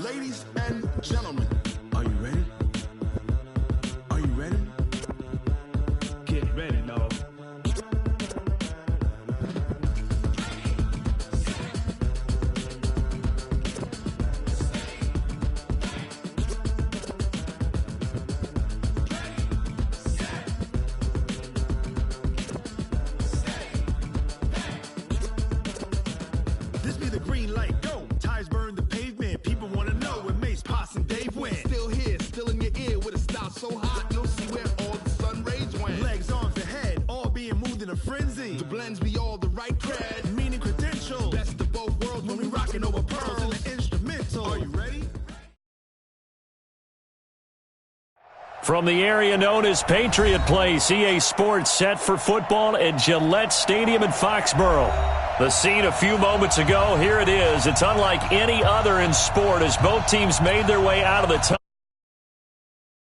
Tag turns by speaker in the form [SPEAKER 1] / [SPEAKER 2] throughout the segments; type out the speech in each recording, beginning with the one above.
[SPEAKER 1] Ladies and gentlemen, are you ready? Are you ready? Get ready, dog. This be the green light, go. Tires burn the pavement. People want to know where Mace, Poss, and Dave went. Still here, still in your ear with a style so hot, you'll see where all the sun rays went. Legs, arms, and head, all being moved in a frenzy. The blends be all the right cred, meaning credentials. Best of both worlds when we rockin' over pearls in the instrumental. Are you ready?
[SPEAKER 2] From the area known as Patriot Place, EA Sports set for football at Gillette Stadium in Foxborough. The scene a few moments ago, here it is. It's unlike any other in sport as both teams made their way out of the tunnel.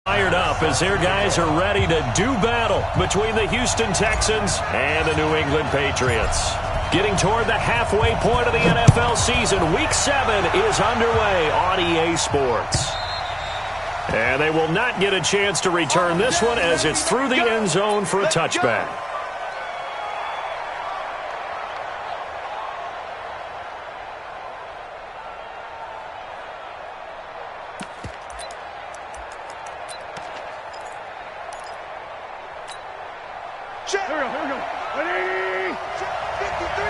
[SPEAKER 2] Fired up as their guys are ready to do battle between the Houston Texans and the New England Patriots. Getting toward the halfway point of the NFL season, Week 7 is underway on EA Sports. And they will not get a chance to return this one as it's through the end zone for a touchback.
[SPEAKER 3] Here we go. Ready? 53.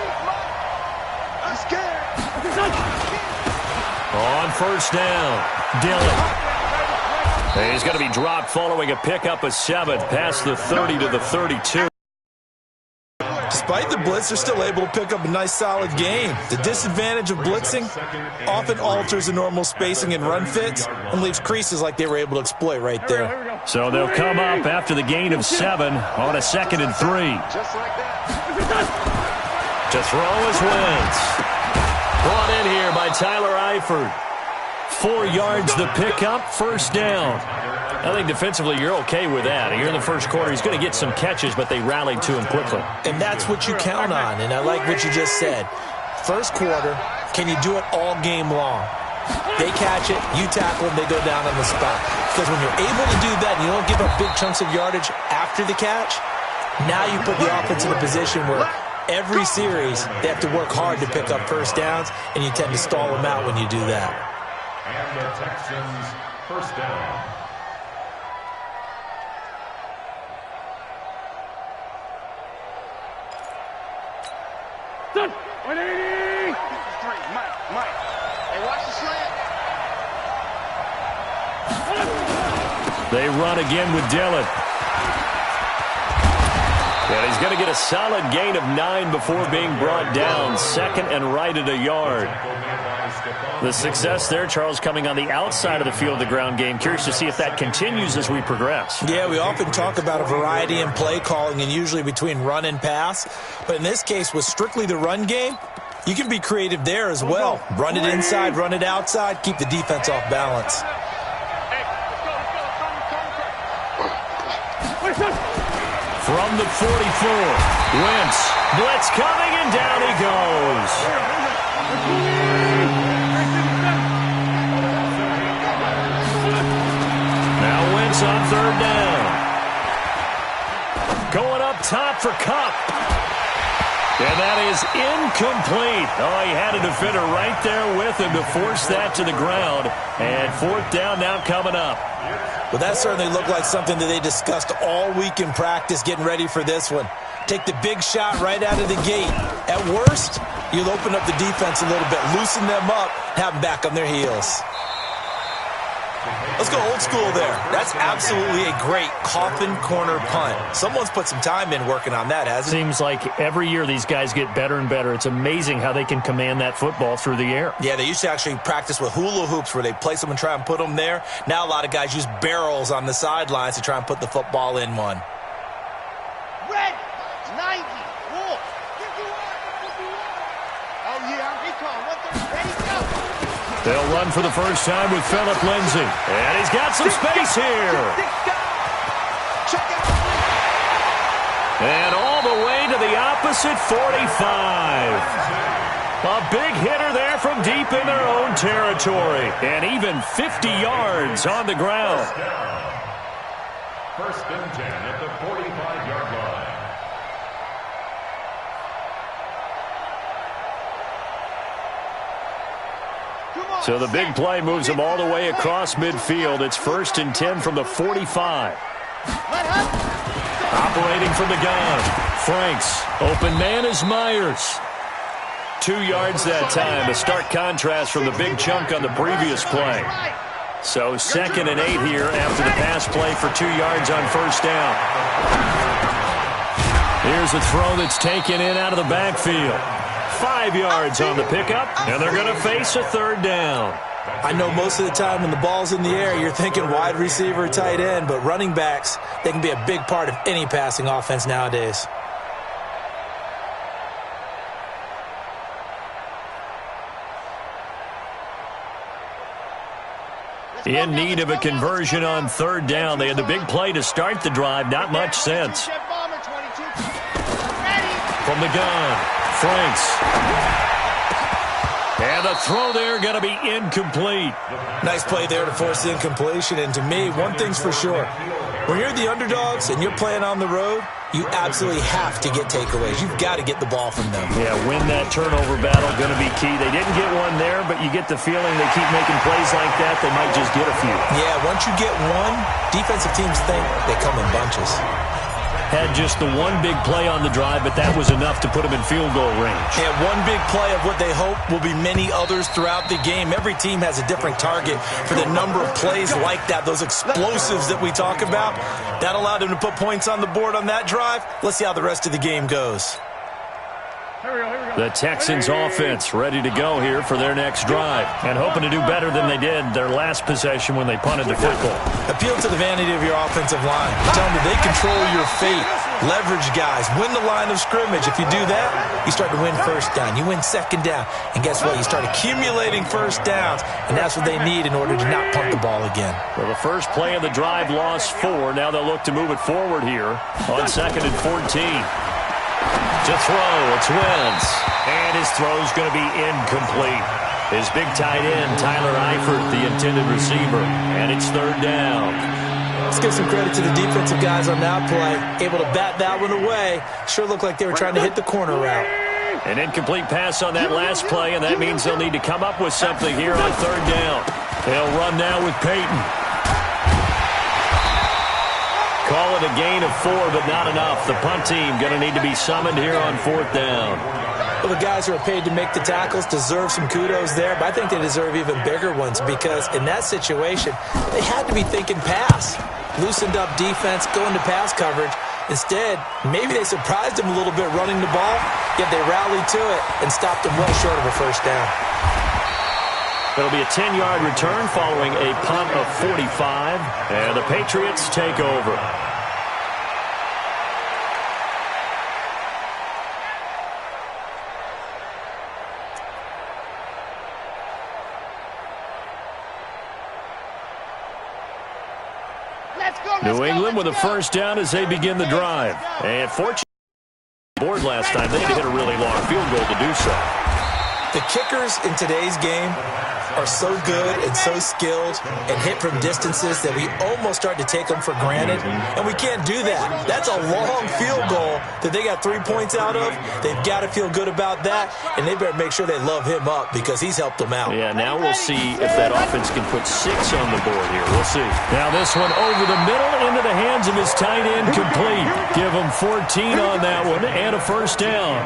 [SPEAKER 3] I'm scared.
[SPEAKER 2] On first down, Dillon. He's going to be dropped following a pickup of 7 past the 30 to the 32.
[SPEAKER 4] Despite the blitz, they're still able to pick up a nice, solid game. The disadvantage of blitzing often alters the normal spacing and run fits and leaves creases like they were able to exploit right there.
[SPEAKER 2] So they'll come up after the gain of 7 on a 2nd and 3.
[SPEAKER 3] Just like that.
[SPEAKER 2] To throw is Wentz. Brought in here by Tyler Eifert. 4 yards the pickup, first down. I think defensively you're okay with that. Here in the first quarter, he's going to get some catches, but they rallied to him quickly.
[SPEAKER 4] And that's what you count on, and I like what you just said. First quarter, can you do it all game long? They catch it, you tackle them, they go down on the spot. Because when you're able to do that and you don't give up big chunks of yardage after the catch, now you put the offense in a position where every series they have to work hard to pick up first downs, and you tend to stall them out when you do that.
[SPEAKER 5] And the Texans first down.
[SPEAKER 3] Done. 180. 53. Mike. Hey, watch the slant.
[SPEAKER 2] They run again with Dillon. And he's going to get a solid gain of 9 before being brought down. 2nd and right at a yard. The success there, Charles, coming on the outside of the field of the ground game. Curious to see if that continues as we progress.
[SPEAKER 4] Yeah, we often talk about a variety in play calling and usually between run and pass. But in this case, with strictly the run game, you can be creative there as well. Run it inside, run it outside, keep the defense off balance.
[SPEAKER 2] From the 44, Wentz, blitz coming, and down he goes. Now Wentz on third down. Going up top for Kupp. And that is incomplete. Oh, he had a defender right there with him to force that to the ground. And fourth down now coming up.
[SPEAKER 4] Well, that certainly looked like something that they discussed all week in practice getting ready for this one. Take the big shot right out of the gate. At worst, you'll open up the defense a little bit, loosen them up, have them back on their heels. Let's go old school there. That's absolutely a great coffin corner punt. Someone's put some time in working on that, hasn't it?
[SPEAKER 2] Seems like every year these guys get better and better. It's amazing how they can command that football through the air.
[SPEAKER 4] Yeah, they used to actually practice with hula hoops where they place them and try and put them there. Now a lot of guys use barrels on the sidelines to try and put the football in one.
[SPEAKER 3] Red. 90. Wolf. 51. Oh, yeah. He called. 130. Ready, go.
[SPEAKER 2] They'll run for the first time with Phillip Lindsay. And he's got some space here. And all the way to the opposite 45. A big hitter there from deep in their own territory. And even 50 yards on the ground.
[SPEAKER 5] First and 10 at the 45-yard line.
[SPEAKER 2] So the big play moves them all the way across midfield. It's first and 10 from the 45. Operating from the gun. Franks. Open man is Myers. 2 yards that time. A stark contrast from the big chunk on the previous play. So second and 8 here after the pass play for 2 yards on first down. Here's a throw that's taken in out of the backfield. 5 yards on the pickup, and they're going to face a third down.
[SPEAKER 4] I know most of the time when the ball's in the air, you're thinking wide receiver, tight end, but running backs, they can be a big part of any passing offense nowadays.
[SPEAKER 2] In need of a conversion on third down. They had the big play to start the drive. Not much sense. From the gun, Franks. And the throw there going to be incomplete.
[SPEAKER 4] Nice play there to force the incompletion. And to me, one thing's for sure. When you're the underdogs and you're playing on the road, you absolutely have to get takeaways. You've got to get the ball from them.
[SPEAKER 2] Yeah, win that turnover battle, going to be key. They didn't get one there, but you get the feeling they keep making plays like that, they might just get a few.
[SPEAKER 4] Yeah, once you get one, defensive teams think they come in bunches.
[SPEAKER 2] Had just the one big play on the drive, but that was enough to put them in field goal range.
[SPEAKER 4] And one big play of what they hope will be many others throughout the game. Every team has a different target for the number of plays like that, those explosives that we talk about. That allowed them to put points on the board on that drive. Let's see how the rest of the game goes.
[SPEAKER 2] The Texans offense ready to go here for their next drive and hoping to do better than they did their last possession when they punted the football.
[SPEAKER 4] Appeal to the vanity of your offensive line. Tell them they control your fate. Leverage guys. Win the line of scrimmage. If you do that, you start to win first down. You win second down. And guess what? You start accumulating first downs, and that's what they need in order to not punt the ball again.
[SPEAKER 2] Well, the first play of the drive lost 4. Now they'll look to move it forward here on second and 14. To throw, it's Wentz. And his throw's going to be incomplete. His big tight end, Tyler Eifert, the intended receiver. And it's third down.
[SPEAKER 4] Let's give some credit to the defensive guys on that play. Able to bat that one away. Sure looked like they were trying to hit the corner route.
[SPEAKER 2] An incomplete pass on that last play, and that means they'll need to come up with something here on third down. They'll run now with Peyton. Call it a gain of 4, but not enough. The punt team going to need to be summoned here on fourth down.
[SPEAKER 4] Well, the guys who are paid to make the tackles deserve some kudos there, but I think they deserve even bigger ones because in that situation, they had to be thinking pass. Loosened up defense, going to pass coverage. Instead, maybe they surprised him a little bit running the ball, yet they rallied to it and stopped him well short of a first down.
[SPEAKER 2] It'll be a 10-yard return following a punt of 45, and the Patriots take over. New England with a first down as they begin the drive. And fortunately, board last time, they had to hit a really long field goal to do so.
[SPEAKER 4] The kickers in today's game are so good and so skilled and hit from distances that we almost start to take them for granted, and we can't do that. That's a long field goal that they got 3 points out of. They've got to feel good about that, and they better make sure they love him up because he's helped them out.
[SPEAKER 2] Yeah, now we'll see if that offense can put 6 on the board here. We'll see. Now this one over the middle into the hands of his tight end, complete. Give him 14 on that one and a first down.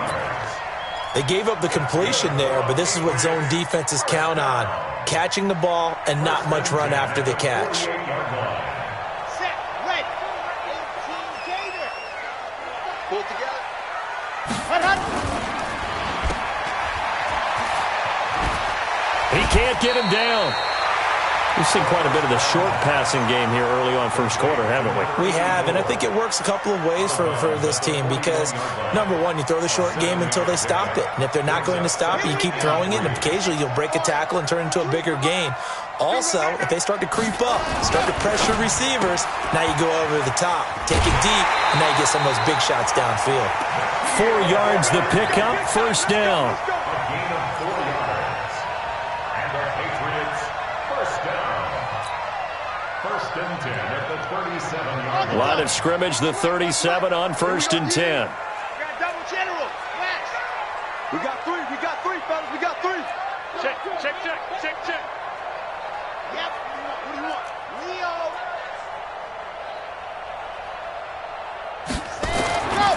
[SPEAKER 4] They gave up the completion there, but this is what zone defenses count on. Catching the ball and not much run after the catch.
[SPEAKER 3] Set, red, 18 Gator. Pull together. Hut.
[SPEAKER 2] He can't get him down. We've seen quite a bit of the short passing game here early on first quarter, haven't we?
[SPEAKER 4] We have, and I think it works a couple of ways for this team because, number one, you throw the short game until they stop it. And if they're not going to stop it, you keep throwing it, and occasionally you'll break a tackle and turn it into a bigger gain. Also, if they start to creep up, start to pressure receivers, now you go over the top, take it deep, and now you get some of those big shots downfield.
[SPEAKER 2] 4 yards the pickup, first down.
[SPEAKER 5] First and 10 at the 37-yard line.
[SPEAKER 2] Line of scrimmage, the 37 on 1st and 10.
[SPEAKER 3] We got double general. West.
[SPEAKER 6] We got three, fellas. We got three.
[SPEAKER 3] Check. Yep. What do you want? Leo. Set, go.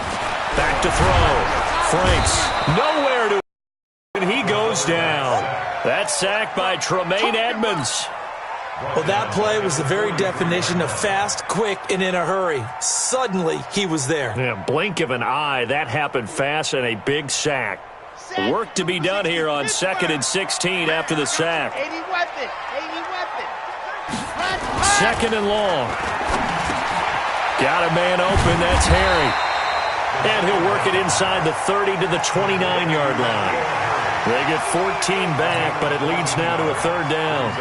[SPEAKER 2] Back to throw. Franks nowhere to, and he goes down. That's sacked by Tremaine Edmonds.
[SPEAKER 4] Well, that play was the very definition of fast, quick, and in a hurry. Suddenly, he was there.
[SPEAKER 2] Yeah, blink of an eye, that happened fast, and a big sack. Work to be done here on 2nd and 16 after the sack.
[SPEAKER 3] 80 weapon.
[SPEAKER 2] Second and long. Got a man open, that's Harry. And he'll work it inside the 30 to the 29-yard line. They get 14 back, but it leads now to a 3rd down.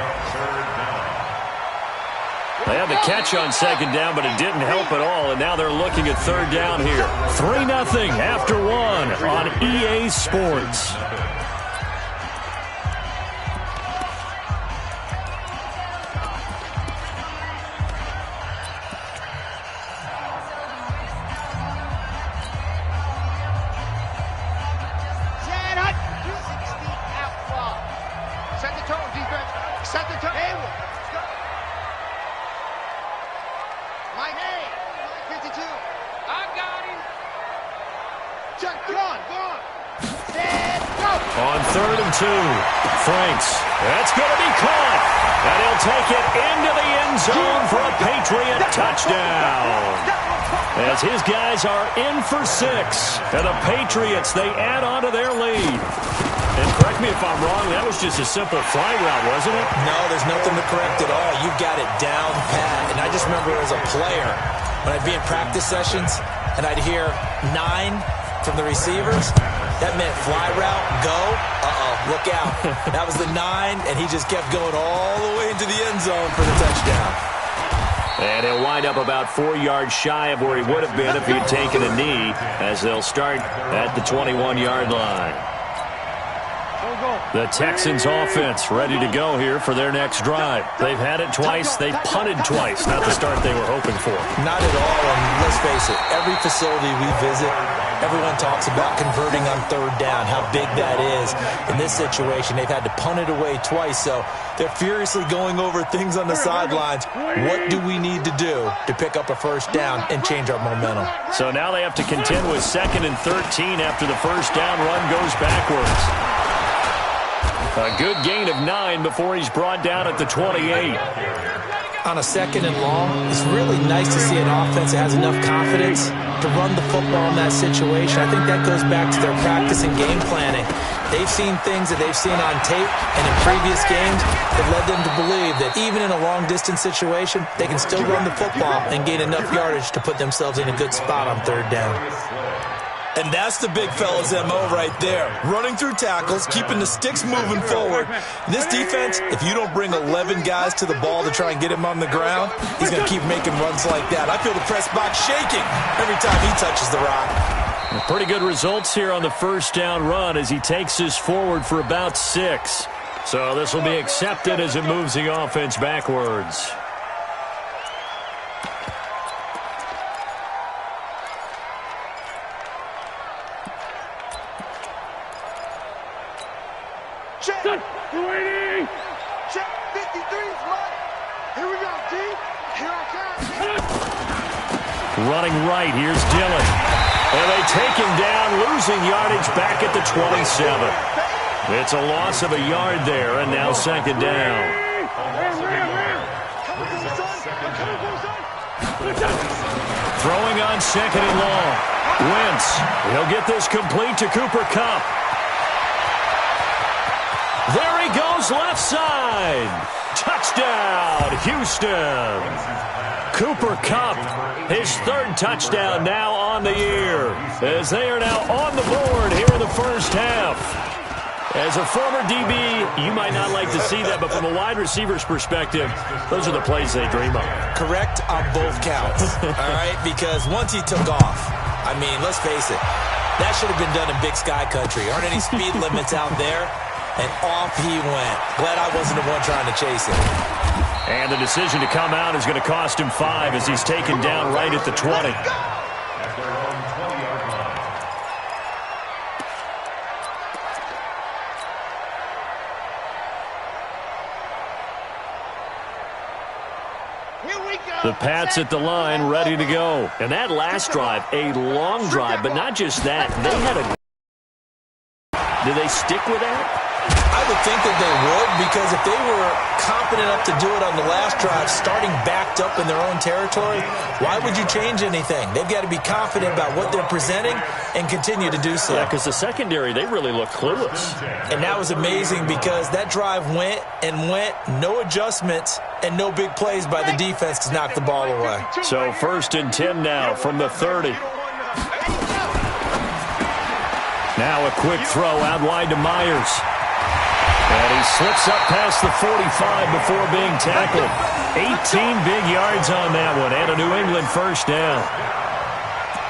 [SPEAKER 2] They had the catch on 2nd down, but it didn't help at all, and now they're looking at 3rd down here. 3-0 after 1 on EA Sports.
[SPEAKER 3] Set the tone, defense. Set the tone. Hayward. Mike A. 52. I got him. Check. Gone. Set. Go.
[SPEAKER 2] On 3rd and 2. Franks. That's going to be caught. And he'll take it into the end zone for a Patriot touchdown. As his guys are in for 6. And the Patriots, they add on to their lead. And correct me if I'm wrong, that was just a simple fly route, wasn't it?
[SPEAKER 4] No, there's nothing to correct at all. You've got it down pat. And I just remember as a player, when I'd be in practice sessions and I'd hear 9 from the receivers, that meant fly route, go, look out. That was the 9, and he just kept going all the way into the end zone for the touchdown.
[SPEAKER 2] And he'll wind up about 4 yards shy of where he would have been if he had taken a knee, as they'll start at the 21-yard line. The Texans offense ready to go here for their next drive. They've had it twice. They've punted twice. Not the start they were hoping for.
[SPEAKER 4] Not at all, and let's face it, every facility we visit, everyone talks about converting on 3rd down, how big that is. In this situation, they've had to punt it away twice, so they're furiously going over things on the sidelines. What do we need to do to pick up a 1st down and change our momentum?
[SPEAKER 2] So now they have to contend with 2nd and 13 after the 1st down run goes backwards. A good gain of 9 before he's brought down at the 28.
[SPEAKER 4] On a 2nd and long, it's really nice to see an offense that has enough confidence to run the football in that situation. I think that goes back to their practice and game planning. They've seen things that they've seen on tape and in previous games that led them to believe that even in a long-distance situation, they can still run the football and gain enough yardage to put themselves in a good spot on 3rd down. And that's the big fella's MO right there. Running through tackles, keeping the sticks moving forward. This defense, if you don't bring 11 guys to the ball to try and get him on the ground, he's going to keep making runs like that. I feel the press box shaking every time he touches the rock.
[SPEAKER 2] Pretty good results here on the 1st down run as he takes us forward for about 6. So this will be accepted as it moves the offense backwards.
[SPEAKER 3] Check. 280. Check. 53's mine. Here we go, D. Here I come.
[SPEAKER 2] Running right, here's Dillon. And they take him down, losing yardage back at the 27. It's a loss of a yard there, and now 2nd down. Throwing on 2nd and long. Wentz. He'll get this complete to Cooper Kupp. There he goes, left side. Touchdown, Houston. Cooper Kupp, his 3rd touchdown now on the year, as they are now on the board here in the 1st half. As a former DB, you might not like to see that, but from a wide receiver's perspective, those are the plays they dream of.
[SPEAKER 4] Correct on both counts, all right? Because once he took off, I mean, let's face it, that should have been done in Big Sky Country. Aren't any speed limits out there? And off he went. Glad I wasn't the one trying to chase him.
[SPEAKER 2] And the decision to come out is going to cost him 5 as he's taken down right at the 20.
[SPEAKER 5] At their own 20-yard line.
[SPEAKER 2] The Pats at the line, ready to go. And that last drive, a long drive, but not just that. They had a... Do they stick with that?
[SPEAKER 4] I would think that they would, because if they were confident enough to do it on the last drive, starting backed up in their own territory, why would you change anything? They've got to be confident about what they're presenting and continue to do so.
[SPEAKER 2] Yeah, because the secondary, they really look clueless.
[SPEAKER 4] And that was amazing because that drive went and went, no adjustments, and no big plays by the defense to knock the ball away.
[SPEAKER 2] So 1st and 10 now from the 30. Now a quick throw out wide to Myers. And he slips up past the 45 before being tackled. 18 big yards on that one, and a New England first down.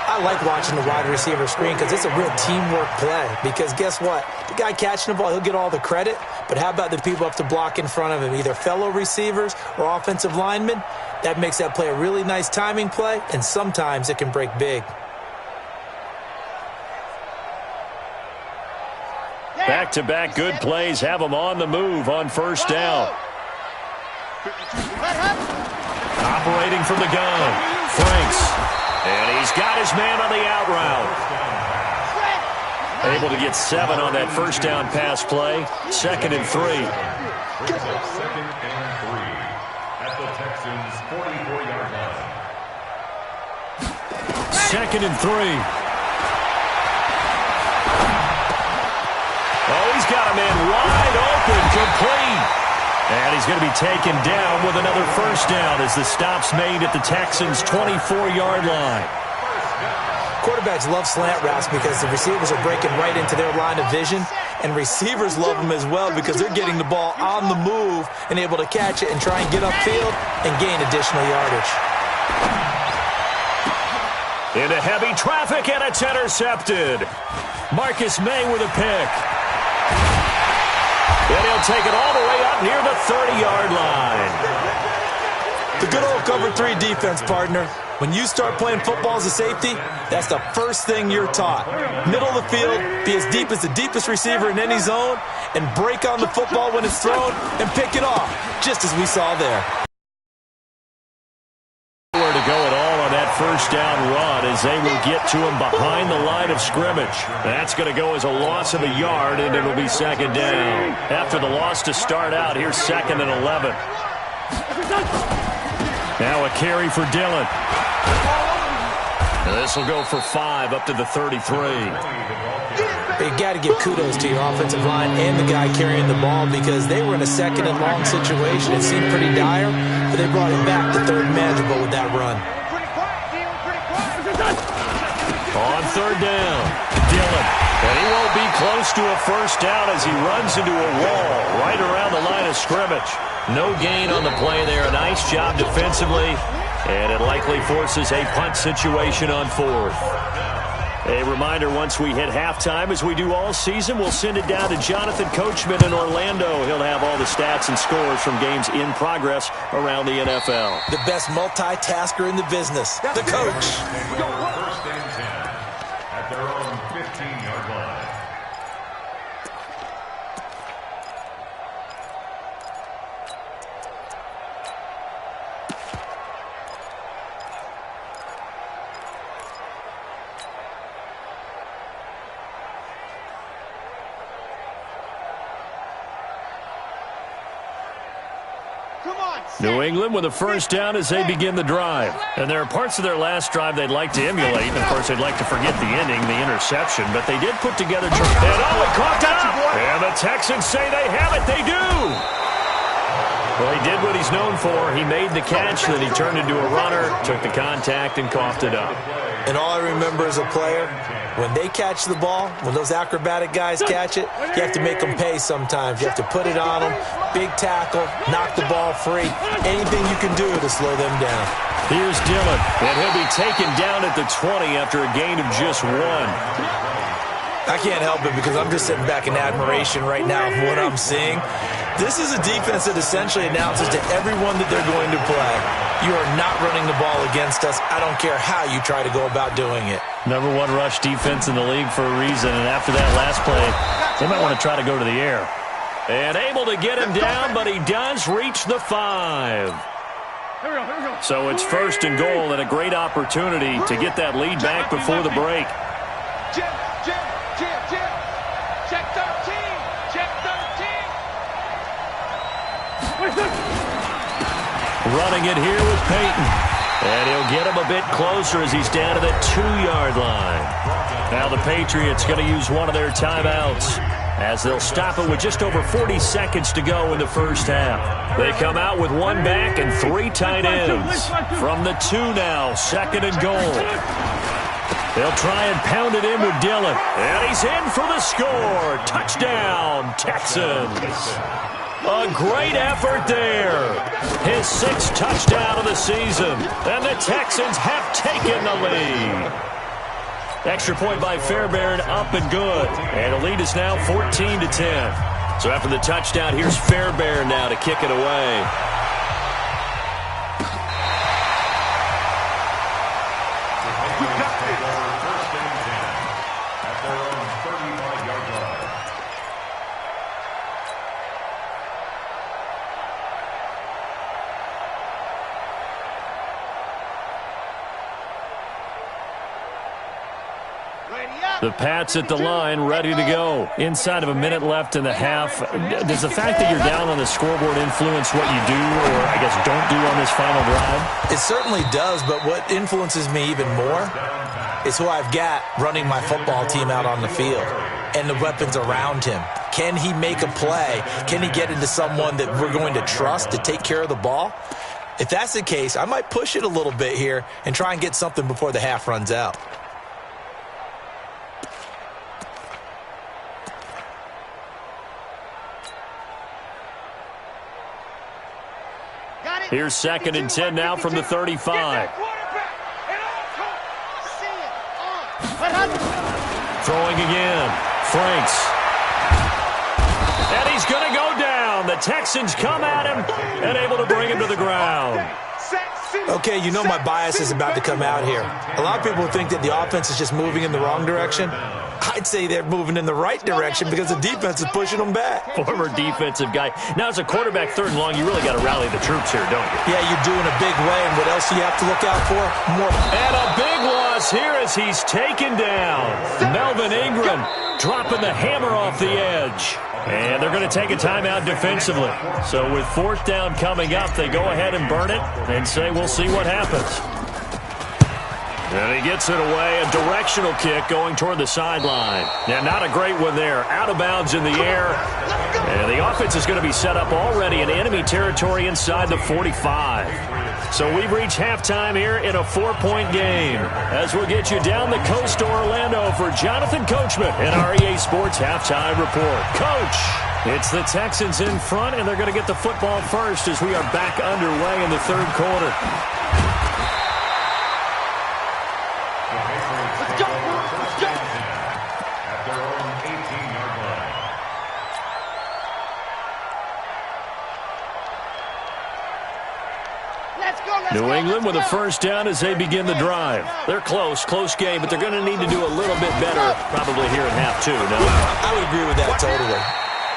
[SPEAKER 4] I like watching the wide receiver screen because it's a real teamwork play. Because guess what? The guy catching the ball, he'll get all the credit. But how about the people up to block in front of him, either fellow receivers or offensive linemen? That makes that play a really nice timing play, and sometimes it can break big.
[SPEAKER 2] Back-to-back good plays have him on the move on first down. Operating from the gun, Franks. And he's got his man on the out route. Able to get 7 on that first down pass play. 2nd and 3.
[SPEAKER 5] Brings up 2nd and 3 at the Texans' 44-yard line.
[SPEAKER 2] 2nd and 3. Oh, he's got a man wide open, complete. And he's going to be taken down with another first down as the stop's made at the Texans' 24-yard line.
[SPEAKER 4] Quarterbacks love slant routes because the receivers are breaking right into their line of vision, and receivers love them as well because they're getting the ball on the move and able to catch it and try and get upfield and gain additional yardage.
[SPEAKER 2] Into heavy traffic, and it's intercepted. Marcus May with a pick. And he'll take it all the way up near the 30-yard line.
[SPEAKER 4] The good old cover 3 defense, partner. When you start playing football as a safety, that's the first thing you're taught. Middle of the field, be as deep as the deepest receiver in any zone, and break on the football when it's thrown and pick it off, just as we saw there.
[SPEAKER 2] Nowhere to go at all on that first down run as they will get to him behind the line of scrimmage. That's going to go as a loss of a yard, and it'll be 2nd down. After the loss to start out, here's 2nd and 11. Now a carry for Dillon. This will go for 5 up to the 33.
[SPEAKER 4] You got to give kudos to your offensive line and the guy carrying the ball because they were in a 2nd and long situation. It seemed pretty dire, but they brought it back to 3rd manageable with that run.
[SPEAKER 2] On 3rd down, Dillon. And he won't be close to a first down as he runs into a wall right around the line of scrimmage. No gain on the play there. Nice job defensively. And it likely forces a punt situation on 4th. A reminder, once we hit halftime, as we do all season, we'll send it down to Jonathan Coachman in Orlando. He'll have all the stats and scores from games in progress around the NFL.
[SPEAKER 4] The best multitasker in the business, the coach.
[SPEAKER 5] 1st and 10 at their own 15-yard line.
[SPEAKER 2] New England with a first down as they begin the drive. And there are parts of their last drive they'd like to emulate. And, of course, they'd like to forget the ending, the interception. But they did put together... And, he caught that! And the Texans say they have it. They do! Well, he did what he's known for. He made the catch, then he turned into a runner, took the contact, and coughed it up.
[SPEAKER 4] And all I remember as a player, when they catch the ball, when those acrobatic guys catch it, you have to make them pay sometimes. You have to put it on them, big tackle, knock the ball free, anything you can do to slow them down.
[SPEAKER 2] Here's Dillon, and he'll be taken down at the 20 after a gain of just 1.
[SPEAKER 4] I can't help it because I'm just sitting back in admiration right now of what I'm seeing. This is a defense that essentially announces to everyone that they're going to play, you are not running the ball against us. I don't care how you try to go about doing it.
[SPEAKER 2] Number 1 rush defense in the league for a reason, and after that last play, they might want to try to go to the air. And able to get him down, but he does reach the 5. So it's 1st and goal, and a great opportunity to get that lead back before the break.
[SPEAKER 6] Jim. Check 13. Check 13.
[SPEAKER 2] Running it here with Peyton. And he'll get him a bit closer as he's down to the 2-yard line. Now the Patriots going to use one of their timeouts as they'll stop it with just over 40 seconds to go in the first half. They come out with 1 back and 3 tight ends. From the 2 now, 2nd and goal. They'll try and pound it in with Dillon. And he's in for the score. Touchdown, Texans. A great effort there. His 6th touchdown of the season. And the Texans have taken the lead. Extra point by Fairbairn, up and good. And the lead is now 14-10. So after the touchdown, here's Fairbairn now to kick it away. The Pats at the line, ready to go. Inside of a minute left in the half. Does the fact that you're down on the scoreboard influence what you do, or I guess don't do on this final drive?
[SPEAKER 4] It certainly does, but what influences me even more is who I've got running my football team out on the field and the weapons around him. Can he make a play? Can he get into someone that we're going to trust to take care of the ball? If that's the case, I might push it a little bit here and try and get something before the half runs out.
[SPEAKER 2] Here's 2nd and 10 now from the 35. Throwing again. Franks. And he's going to go down. The Texans come at him and able to bring him to the ground.
[SPEAKER 4] Okay, you know my bias is about to come out here. A lot of people think that the offense is just moving in the wrong direction. I'd say they're moving in the right direction because the defense is pushing them back.
[SPEAKER 2] Former defensive guy. Now, as a quarterback, 3rd and long, you really got to rally the troops here, don't you?
[SPEAKER 4] Yeah, you're doing a big way, and what else do you have to look out for? More.
[SPEAKER 2] And a big loss here as he's taken down. Melvin Ingram dropping the hammer off the edge. And they're going to take a timeout defensively. So with 4th down coming up, they go ahead and burn it and say we'll see what happens. And he gets it away, a directional kick going toward the sideline. Yeah, not a great one there. Out of bounds in the air. And the offense is going to be set up already in enemy territory inside the 45. So we've reached halftime here in a 4-point game. As we'll get you down the coast to Orlando for Jonathan Coachman in our EA Sports Halftime Report. Coach, it's the Texans in front, and they're going to get the football first as we are back underway in the 3rd quarter. New England with a 1st down as they begin the drive. They're close game, but they're going to need to do a little bit better probably here in half 2. No?
[SPEAKER 4] I would agree with that totally.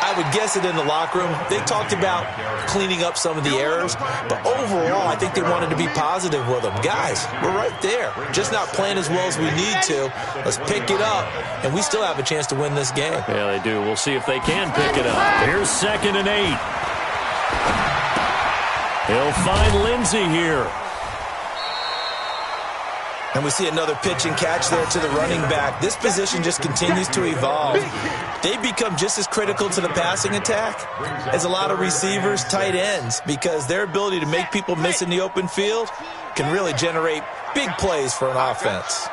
[SPEAKER 4] I would guess it in the locker room. They talked about cleaning up some of the errors, but overall, I think they wanted to be positive with them. Guys, we're right there. Just not playing as well as we need to. Let's pick it up, and we still have a chance to win this game.
[SPEAKER 2] Yeah, they do. We'll see if they can pick it up. Here's 2nd and 8. He'll find Lindsey here.
[SPEAKER 4] And we see another pitch and catch there to the running back. This position just continues to evolve. They become just as critical to the passing attack as a lot of receivers, tight ends, because their ability to make people miss in the open field can really generate big plays for an offense.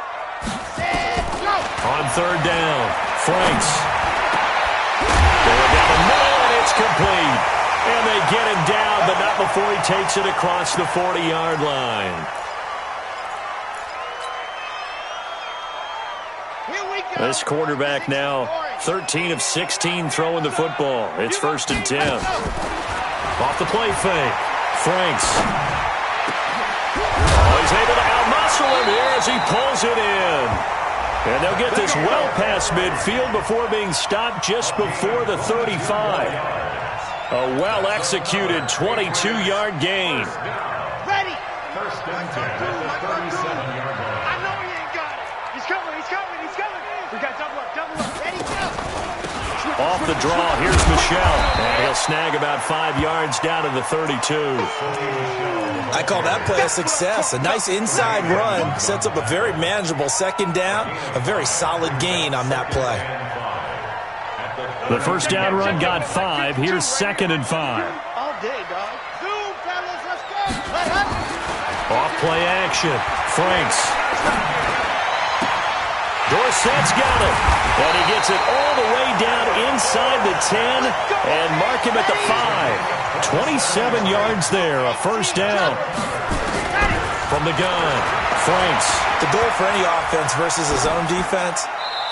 [SPEAKER 2] On 3rd down, Franks. Going down the middle, and it's complete. And they get him down, but not before he takes it across the 40-yard line. This quarterback now 13 of 16 throwing the football. It's 1st and 10. Off the play fake. Franks. Oh, he's able to outmuscle him here as he pulls it in. And they'll get this well past midfield before being stopped just before the 35. A well-executed 22-yard gain.
[SPEAKER 6] Ready.
[SPEAKER 5] 1st and 10 at the 37-yard line.
[SPEAKER 6] I know he ain't got it. He's coming. We got double up. Ready, go.
[SPEAKER 2] Off the draw, here's Michel. And he'll snag about 5 yards down to the 32.
[SPEAKER 4] I call that play a success. A nice inside run sets up a very manageable 2nd down. A very solid gain on that play.
[SPEAKER 2] The 1st down run got 5. Here's 2nd and 5.
[SPEAKER 6] All day, dog. Zoom, fellas, let's go.
[SPEAKER 2] Off play action. Franks. Dorsett's got it. And he gets it all the way down inside the 10 and mark him at the 5. 27 yards there, a 1st down. From the gun, Franks.
[SPEAKER 4] The goal for any offense versus his own defense,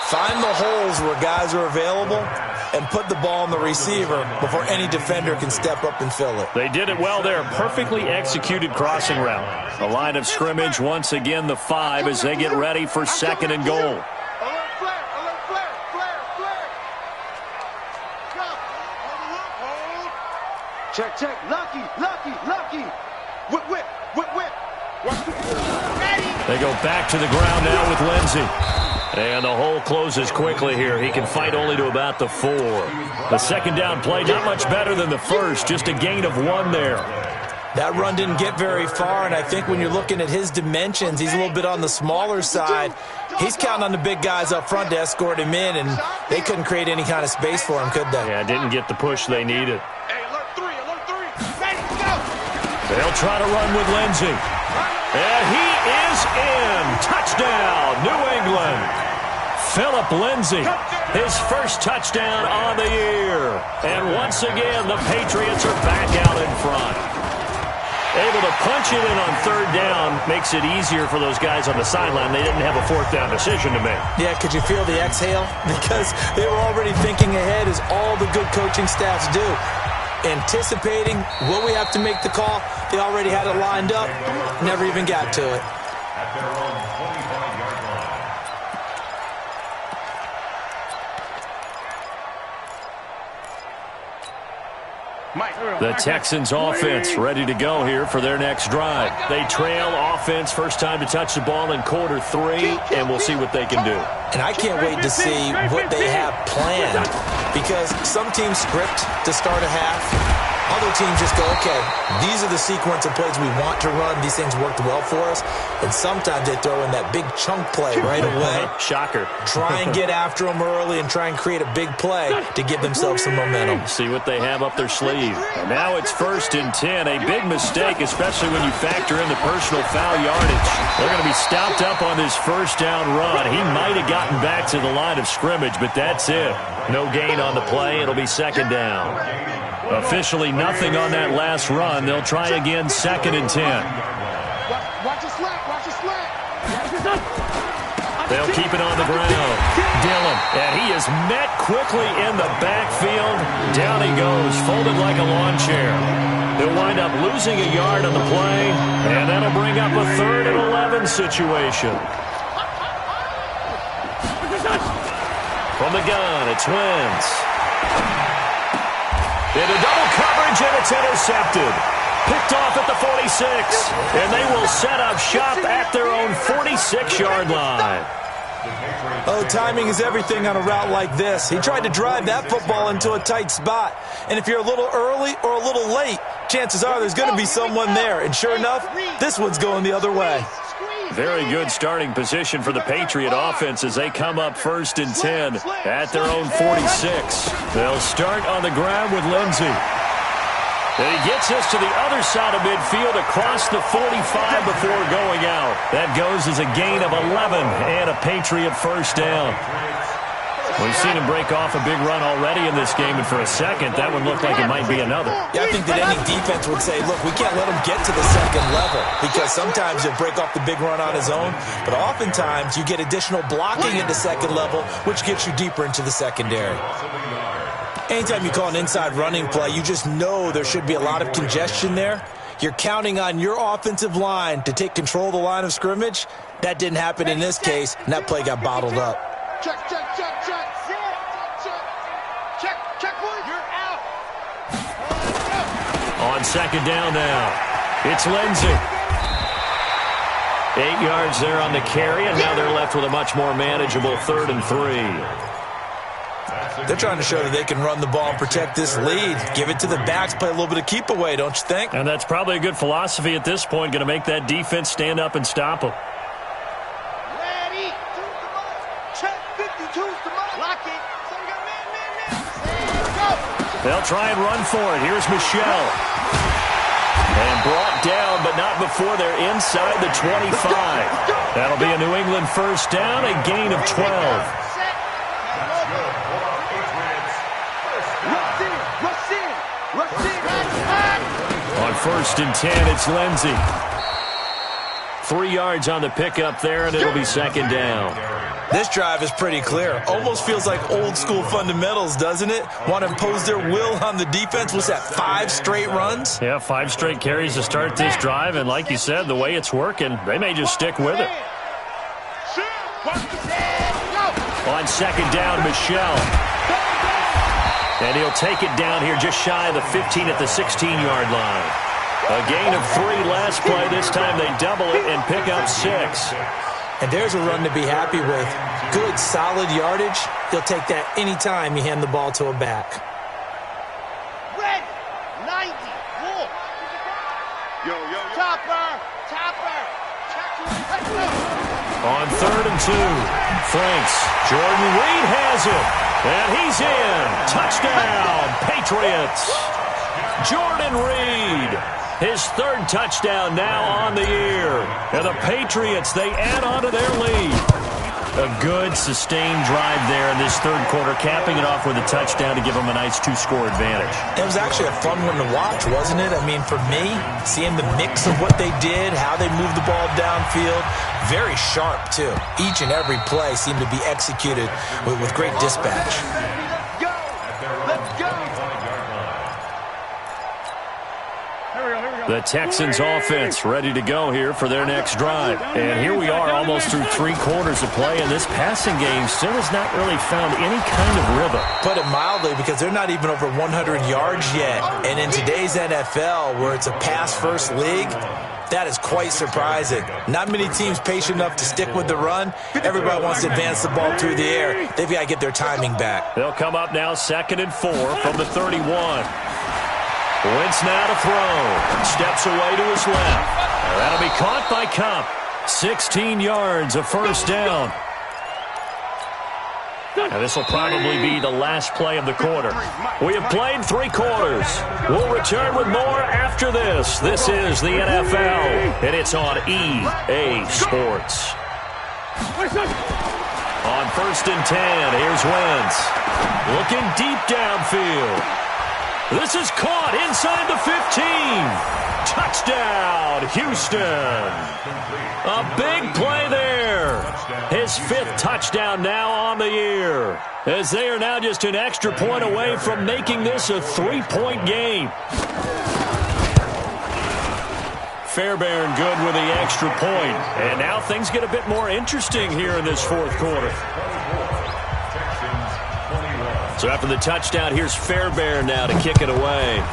[SPEAKER 4] find the holes where guys are available and put the ball in the receiver before any defender can step up and fill it.
[SPEAKER 2] They did it well there. Perfectly executed crossing route. The line of scrimmage, once again, the 5 as they get ready for 2nd and goal.
[SPEAKER 6] Alert flare. Go. Hold. Check. Lucky. Whip. Ready.
[SPEAKER 2] They go back to the ground now with Lindsey. And the hole closes quickly here. He can fight only to about the 4. The 2nd down play, not much better than the 1st. Just a gain of 1 there.
[SPEAKER 4] That run didn't get very far, and I think when you're looking at his dimensions, he's a little bit on the smaller side. He's counting on the big guys up front to escort him in, and they couldn't create any kind of space for him, could they?
[SPEAKER 2] Yeah, didn't get the push they needed.
[SPEAKER 6] Hey, alert 3. Ready, go.
[SPEAKER 2] They'll try to run with Lindsey. And he is in. Touchdown, New England. Philip Lindsey, his 1st touchdown on the year. And once again, the Patriots are back out in front. Able to punch it in on 3rd down makes it easier for those guys on the sideline. They didn't have a 4th down decision to make.
[SPEAKER 4] Yeah, could you feel the exhale? Because they were already thinking ahead, as all the good coaching staffs do. Anticipating, will we have to make the call? They already had it lined up, never even got to it.
[SPEAKER 5] At their own 25-yard line.
[SPEAKER 2] The Texans offense ready to go here for their next drive. They trail offense, first time to touch the ball in quarter 3, and we'll see what they can do.
[SPEAKER 4] And I can't wait to see what they have planned, because some teams script to start a half. Other teams just go, okay, these are the sequence of plays we want to run. These things worked well for us. And sometimes they throw in that big chunk play right away.
[SPEAKER 2] Shocker.
[SPEAKER 4] Try and get after them early and try and create a big play to give themselves some momentum.
[SPEAKER 2] See what they have up their sleeve. And now it's 1st and 10. A big mistake, especially when you factor in the personal foul yardage. They're going to be stopped up on this 1st down run. He might have gotten back to the line of scrimmage, but that's it. No gain on the play. It'll be 2nd down. Officially nothing on that last run. They'll try again, 2nd and 10.
[SPEAKER 6] Watch your slack.
[SPEAKER 2] They'll keep it on the ground. Dillon, and he is met quickly in the backfield. Down he goes, folded like a lawn chair. They'll wind up losing a yard on the play, and that'll bring up a 3rd and 11 situation. From the gun, it's Wentz. Into double coverage, and it's intercepted. Picked off at the 46, and they will set up shop at their own 46-yard line.
[SPEAKER 4] Oh, timing is everything on a route like this. He tried to drive that football into a tight spot. And if you're a little early or a little late, chances are there's going to be someone there. And sure enough, this one's going the other way.
[SPEAKER 2] Very good starting position for the Patriot offense as they come up 1st and 10 at their own 46. They'll start on the ground with Lindsey. And he gets us to the other side of midfield across the 45 before going out. That goes as a gain of 11 and a Patriot 1st down. We've seen him break off a big run already in this game, and for a second, that one looked like it might be another.
[SPEAKER 4] Yeah, I think that any defense would say, look, we can't let him get to the second level, because sometimes he'll break off the big run on his own, but oftentimes you get additional blocking at the second level, which gets you deeper into the secondary. Anytime you call an inside running play, you just know there should be a lot of congestion there. You're counting on your offensive line to take control of the line of scrimmage. That didn't happen in this case, and that play got bottled up.
[SPEAKER 6] Check. Check, you're out.
[SPEAKER 2] On second down now, it's Lindsey. 8 yards there on the carry, and now they're left with a much more manageable 3rd and 3.
[SPEAKER 4] They're trying to show that they can run the ball and protect this lead. Give it to the backs, play a little bit of keep away, don't you think?
[SPEAKER 2] And that's probably a good philosophy at this point, going to make that defense stand up and stop them.
[SPEAKER 6] Ready. Check 52's the mark. Lock it. So we got man. Go.
[SPEAKER 2] They'll try and run for it. Here's Michelle. And brought down, but not before they're inside the 25. That'll be a New England first down, a gain of 12. On 1st and 10, it's Lindsey. 3 yards on the pickup there, and it'll be second down.
[SPEAKER 4] This drive is pretty clear. Almost feels like old school fundamentals, doesn't it? Want to impose their will on the defense. Was that 5 straight runs?
[SPEAKER 2] Yeah, 5 straight carries to start this drive, and like you said, the way it's working, they may just stick with it. On second down, Michelle. And he'll take it down here just shy of the 15 at the 16-yard line. A gain of 3 last play. This time they double it and pick up 6.
[SPEAKER 4] And there's a run to be happy with. Good, solid yardage. He'll take that any time you hand the ball to a back.
[SPEAKER 6] Red 90. Wolf. Yo. Chopper.
[SPEAKER 2] On 3rd and 2, Franks. Jordan Reed has it. And he's in. Touchdown, Patriots. Jordan Reed, his 3rd touchdown now on the year. And the Patriots, they add on to their lead. A good, sustained drive there in this 3rd quarter, capping it off with a touchdown to give them a nice 2-score advantage.
[SPEAKER 4] It was actually a fun one to watch, wasn't it? I mean, for me, seeing the mix of what they did, how they moved the ball downfield, very sharp, too. Each and every play seemed to be executed with great dispatch.
[SPEAKER 6] Let's go.
[SPEAKER 2] The Texans offense ready to go here for their next drive. And here we are almost through 3 quarters of play, and this passing game still has not really found any kind of rhythm.
[SPEAKER 4] Put it mildly, because they're not even over 100 yards yet. And in today's NFL, where it's a pass-first league, that is quite surprising. Not many teams patient enough to stick with the run. Everybody wants to advance the ball through the air. They've got to get their timing back.
[SPEAKER 2] They'll come up now 2nd and 4 from the 31. Wentz now to throw. Steps away to his left. That'll be caught by Kupp. 16 yards, a first down. And this will probably be the last play of the quarter. We have played 3 quarters. We'll return with more after this. This is the NFL, and it's on EA Sports. On 1st and 10, here's Wentz. Looking deep downfield. This is caught inside the 15. Touchdown, Houston. A big play there. His 5th touchdown now on the year, as they are now just an extra point away from making this a 3-point game. Fairbairn good with the extra point. And now things get a bit more interesting here in this 4th quarter. So after the touchdown, here's Fairbairn now to kick it away.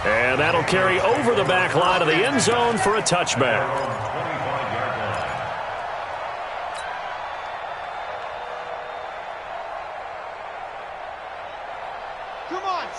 [SPEAKER 2] And that'll carry over the back line of the end zone for a touchback.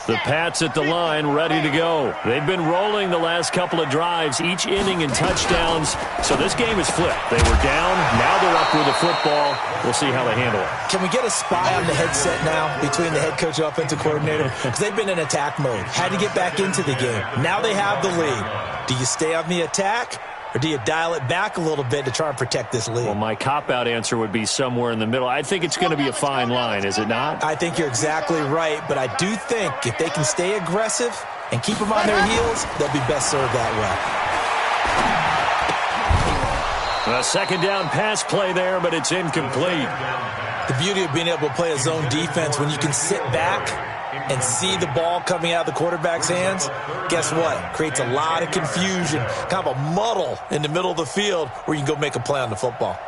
[SPEAKER 2] The Pats at the line, ready to go. They've been rolling the last couple of drives, each inning in touchdowns. So this game is flipped. They were down, now they're up with the football. We'll see how they handle it.
[SPEAKER 4] Can we get a spy on the headset now between the head coach and offensive coordinator? Because they've been in attack mode. Had to get back into the game. Now they have the lead. Do you stay on the attack, or do you dial it back a little bit to try and protect this lead?
[SPEAKER 2] Well, my cop-out answer would be somewhere in the middle. I think it's going to be a fine line, is it not? I
[SPEAKER 4] think you're exactly right, but I do think if they can stay aggressive and keep them on their heels, they'll be best served that way.
[SPEAKER 2] A second down pass play there, but it's incomplete.
[SPEAKER 4] The beauty of being able to play a zone defense when you can sit back and see the ball coming out of the quarterback's hands, guess what? Creates a lot of confusion, kind of a muddle in the middle of the field where you can go make a play on the football.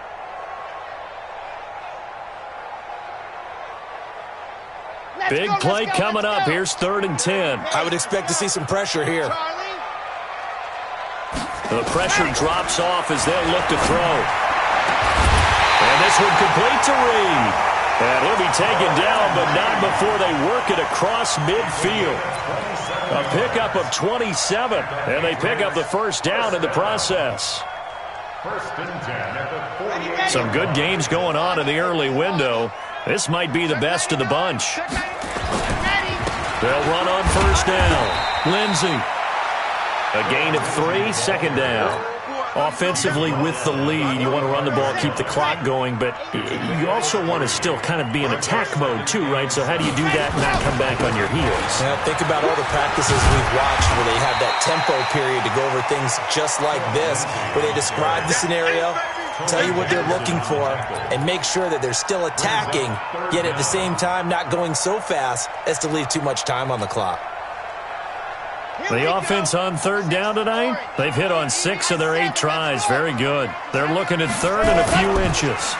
[SPEAKER 2] Big play coming up. Here's 3rd and 10.
[SPEAKER 4] I would expect to see some pressure here.
[SPEAKER 2] The pressure drops off as they'll look to throw. And this one complete to Reed. And he'll be taken down, but not before they work it across midfield. A pickup of 27, and they pick up the first down in the process. Some good games going on in the early window. This might be the best of the bunch. They'll run on first down. Lindsey. A gain of 3, second down. Offensively with the lead, you want to run the ball, keep the clock going, but you also want to still kind of be in attack mode too, right? So how do you do that and not come back on your heels?
[SPEAKER 4] Now, think about all the practices we've watched where they have that tempo period to go over things just like this, where they describe the scenario, tell you what they're looking for, and make sure that they're still attacking, yet at the same time not going so fast as to leave too much time on the clock.
[SPEAKER 2] The offense on 3rd down tonight, they've hit on 6 of their 8 tries. Very good. They're looking at 3rd and a few inches.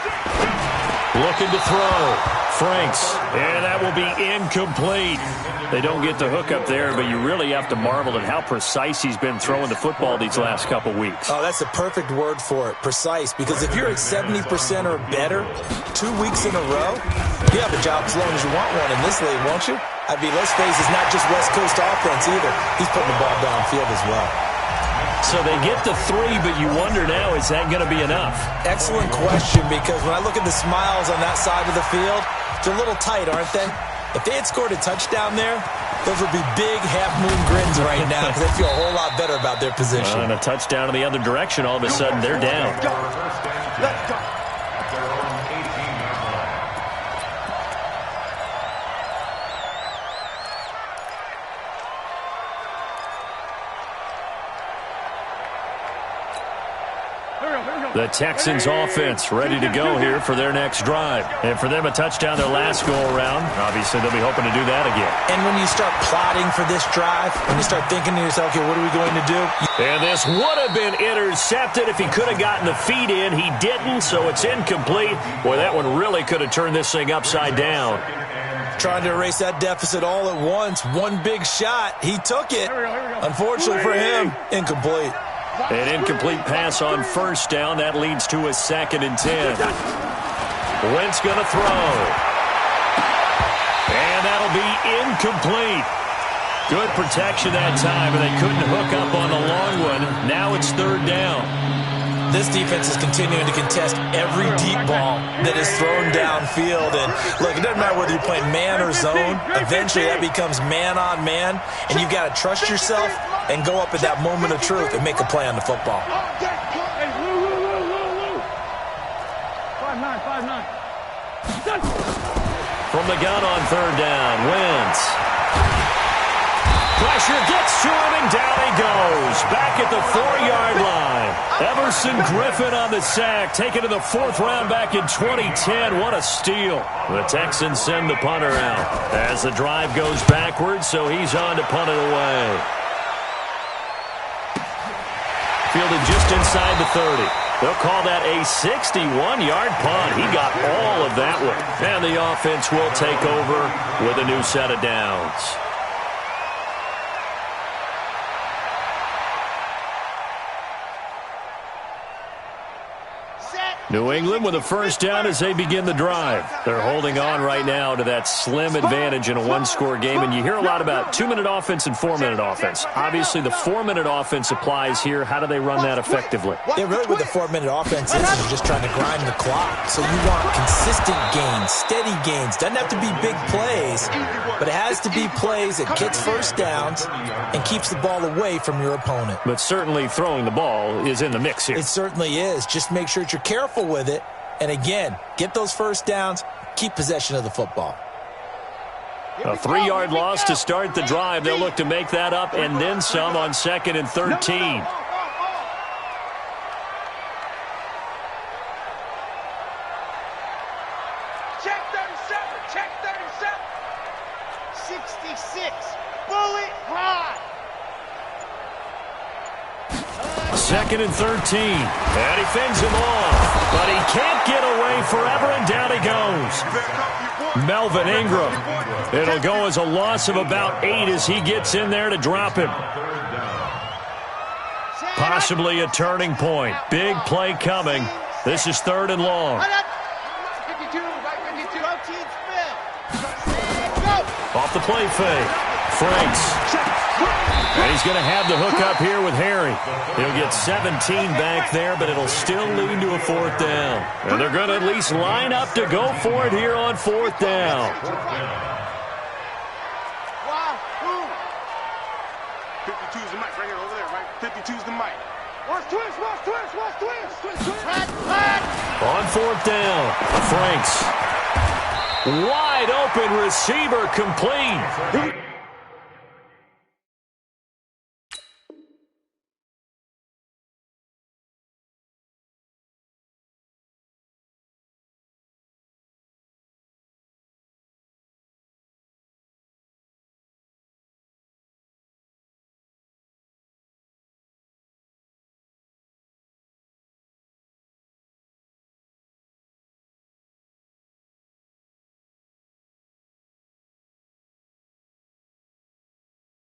[SPEAKER 2] Looking to throw. Franks, and that will be incomplete. They don't get the hook up there, but you really have to marvel at how precise he's been throwing the football these last couple weeks.
[SPEAKER 4] Oh, that's the perfect word for it, precise, because if you're at 70% or better 2 weeks in a row, you have a job as long as you want one in this league, won't you? I mean, let's face it, it's not just West Coast offense either. He's putting the ball downfield as well.
[SPEAKER 2] So they get the 3, but you wonder now, is that going to be enough?
[SPEAKER 4] Excellent question, because when I look at the smiles on that side of the field, they're a little tight, aren't they? If they had scored a touchdown there, those would be big half-moon grins right now because they feel a whole lot better about their position.
[SPEAKER 2] And a touchdown in the other direction, all of a sudden they're down.
[SPEAKER 6] Let's go.
[SPEAKER 2] The Texans offense ready to go here for their next drive. And for them, a touchdown their last go-around. Obviously, they'll be hoping to do that again.
[SPEAKER 4] And when you start plotting for this drive, when you start thinking to yourself, okay, what are we going to do?
[SPEAKER 2] And this would have been intercepted if he could have gotten the feet in. He didn't, so it's incomplete. Boy, that one really could have turned this thing upside down.
[SPEAKER 4] Trying to erase that deficit all at once. One big shot. He took it. Unfortunately for him, incomplete.
[SPEAKER 2] An incomplete pass on first down. That leads to a 2nd and 10. Wentz going to throw. And that'll be incomplete. Good protection that time, and they couldn't hook up on the long one. Now it's 3rd down.
[SPEAKER 4] This defense is continuing to contest every deep ball that is thrown downfield. And look, it doesn't matter whether you're playing man or zone. Eventually that becomes man on man, and you've got to trust yourself and go up at that moment of truth and make a play on the football.
[SPEAKER 3] 5-9.
[SPEAKER 2] From the gun on 3rd down, Wentz. Pressure gets to him, and down he goes. Back at the 4-yard line. Everson Griffin on the sack, taken to the 4th round back in 2010. What a steal. The Texans send the punter out as the drive goes backwards, so he's on to punt it away. Fielded just inside the 30. They'll call that a 61-yard punt. He got all of that one. And the offense will take over with a new set of downs.
[SPEAKER 6] Set.
[SPEAKER 2] New England with a first down as they begin the drive. They're holding on right now to that slim advantage in a one-score game, and you hear a lot about 2-minute offense and 4-minute offense. Obviously, the 4-minute offense applies here. How do they run that effectively?
[SPEAKER 4] Yeah, really what the 4-minute offense is you're just trying to grind the clock. So you want consistent gains, steady gains. Doesn't have to be big plays, but it has to be plays that gets first downs and keeps the ball away from your opponent.
[SPEAKER 2] But certainly throwing the ball is in the mix here.
[SPEAKER 4] It certainly is. Just make sure that you're careful with it. And again, get those first downs, keep possession of the football.
[SPEAKER 2] A 3-yard loss to start the drive. They'll look to make that up and then some on 2nd and 13.
[SPEAKER 6] Check 37. Check 37. 66. Bullet high.
[SPEAKER 2] 2nd and 13. And he fends him off. But he can't get away forever, and down he goes. Melvin Ingram. It'll go as a loss of about 8 as he gets in there to drop him. Possibly a turning point. Big play coming. This is 3rd and long.
[SPEAKER 6] 52, right 52.
[SPEAKER 2] Off the play fake. Franks. And he's going to have the hook up here with Harry. He'll get 17 back there, but it'll still lead to a 4th down. And they're going to at least line up to go for it here on 4th down.
[SPEAKER 6] Wow.
[SPEAKER 3] 52's the mic right here, over there, right? 52's the mic.
[SPEAKER 6] Watch twist, watch twist, watch twist.
[SPEAKER 2] On 4th down, Franks. Wide open receiver complete.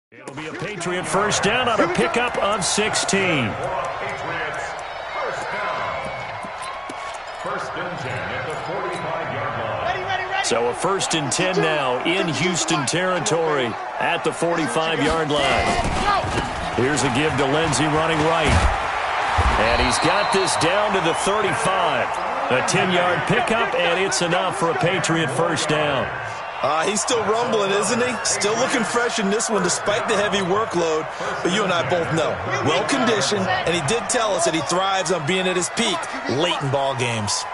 [SPEAKER 2] It'll be a Patriot first down on a pickup of 16.
[SPEAKER 5] Patriots first down. 1st and 10 at the 45-yard line.
[SPEAKER 2] So a 1st and 10 now in Houston territory at the 45-yard line. Here's a give to Lindsey running right. And he's got this down to the 35. A 10-yard pickup, and it's enough for a Patriot first down.
[SPEAKER 4] He's still rumbling, isn't he? Still looking fresh in this one despite the heavy workload. But you and I both know, well-conditioned, and he did tell us that he thrives on being at his peak late in ball games.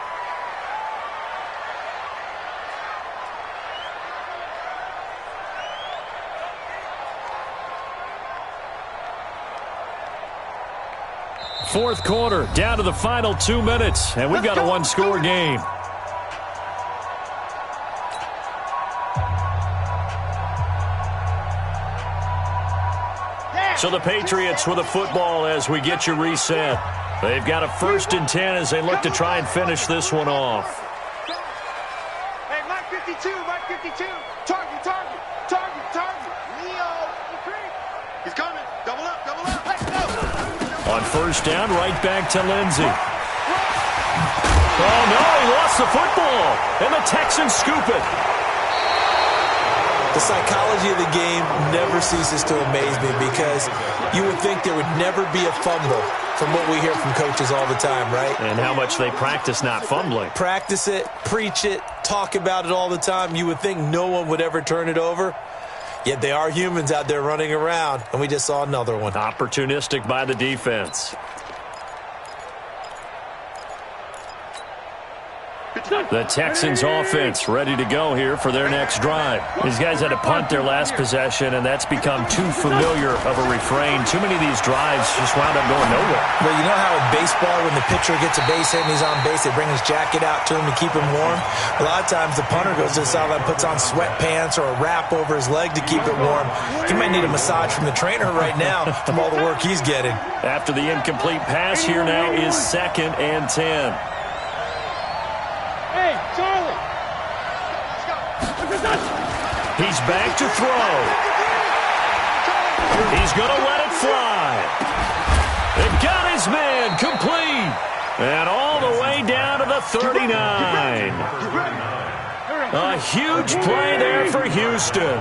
[SPEAKER 2] Fourth quarter, down to the final 2 minutes, and we've got a one-score game. So the Patriots with a football as we get you reset. They've got a 1st and 10 as they look to try and finish this one off.
[SPEAKER 6] Hey, Mike 52, Mike 52. Target, target, target, target. Leo, he's coming. Double up, double up. Let's go.
[SPEAKER 2] On first down, right back to Lindsey. Oh, no, he lost the football. And the Texans scoop it.
[SPEAKER 4] The psychology of the game never ceases to amaze me because you would think there would never be a fumble from what we hear from coaches all the time, right?
[SPEAKER 2] And how much they practice not fumbling.
[SPEAKER 4] Practice it, preach it, talk about it all the time. You would think no one would ever turn it over. Yet they are humans out there running around, and we just saw another one.
[SPEAKER 2] Opportunistic by the defense. The Texans offense ready to go here for their next drive. These guys had to punt their last possession, and that's become too familiar of a refrain. Too many of these drives just wound up going nowhere.
[SPEAKER 4] Well, you know how in baseball when the pitcher gets a base hit and he's on base, they bring his jacket out to him to keep him warm? A lot of times the punter goes to the sideline, puts on sweatpants or a wrap over his leg to keep it warm. He might need a massage from the trainer right now from all the work he's getting.
[SPEAKER 2] After the incomplete pass, here now is 2nd and 10.
[SPEAKER 6] Hey, Charlie.
[SPEAKER 2] He's back to throw. He's going to let it fly. It got his man complete. And all the way down to the 39. A huge play there for Houston.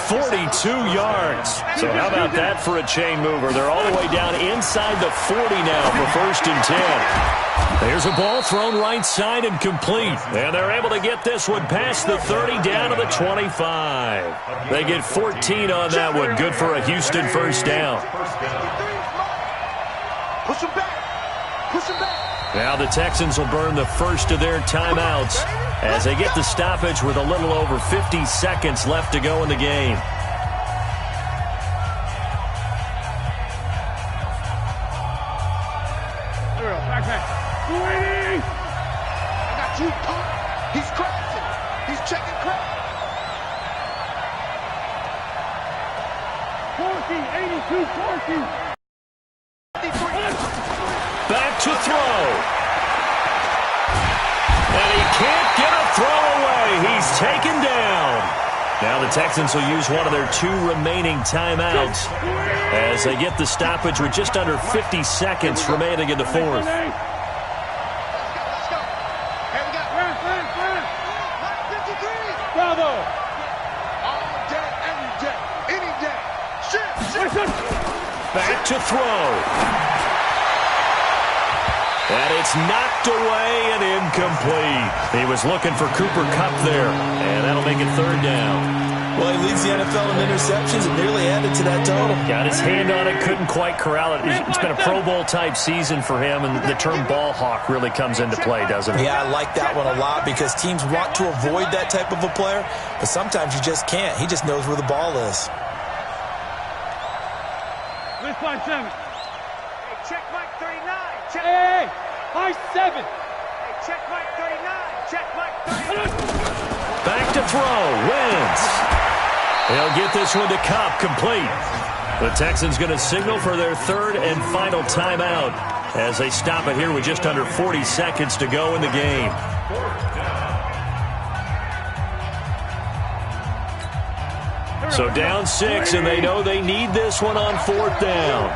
[SPEAKER 2] 42 yards. So how about that for a chain mover? They're all the way down inside the 40 now for 1st and 10. There's a ball thrown right side and complete. And they're able to get this one past the 30 down to the 25. They get 14 on that one. Good for a Houston first down.
[SPEAKER 6] Push him back. Push him back.
[SPEAKER 2] Now the Texans will burn the first of their timeouts as they get the stoppage with a little over 50 seconds left to go in the game.
[SPEAKER 3] Waiting!
[SPEAKER 6] I got you, punk. He's crashing. He's checking crack.
[SPEAKER 3] 40, 82, 40.
[SPEAKER 2] Back to throw. And he can't get a throw away. He's taken down. Now the Texans will use one of their 2 remaining timeouts as they get the stoppage with just under 50 seconds remaining in the 4th.
[SPEAKER 6] Let's go. Here we go. Line 53.
[SPEAKER 3] Bravo!
[SPEAKER 6] All day, every day, any day. Shit.
[SPEAKER 2] Back to throw. And it's knocked away and incomplete. He was looking for Cooper Kupp there, and that'll make it 3rd down.
[SPEAKER 4] Well, he leads the NFL in interceptions and nearly added to that total.
[SPEAKER 2] Got his hand on it, couldn't quite corral it. It's been a Pro Bowl-type season for him, and the term ball hawk really comes into play, doesn't it?
[SPEAKER 4] Yeah, I like that one a lot because teams want to avoid that type of a player, but sometimes you just can't. He just knows where the ball is.
[SPEAKER 3] Where's 5-7?
[SPEAKER 6] Hey, check Mike 39. Check.
[SPEAKER 3] Hey! 5-7!
[SPEAKER 6] Hey, check Mike 39. Check Mike 39.
[SPEAKER 2] Back to throw. Wins. He'll get this one to Kupp, complete. The Texans going to signal for their 3rd and final timeout as they stop it here with just under 40 seconds to go in the game. So down 6, and they know they need this one on 4th down.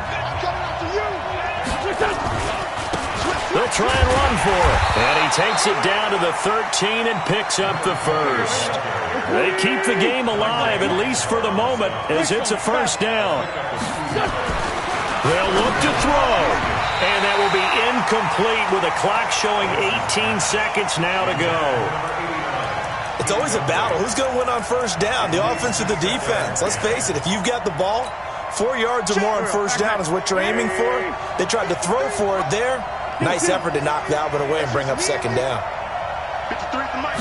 [SPEAKER 2] They'll try and run for it. And he takes it down to the 13 and picks up the first. They keep the game alive, at least for the moment, as it's a first down. They'll look to throw. And that will be incomplete with a clock showing 18 seconds now to go.
[SPEAKER 4] It's always a battle. Who's going to win on first down, the offense or the defense? Let's face it, if you've got the ball, 4 yards or more on first down is what you're aiming for. They tried to throw for it there. Nice effort to knock that one away and bring up 2nd down.
[SPEAKER 6] 53 for Mike.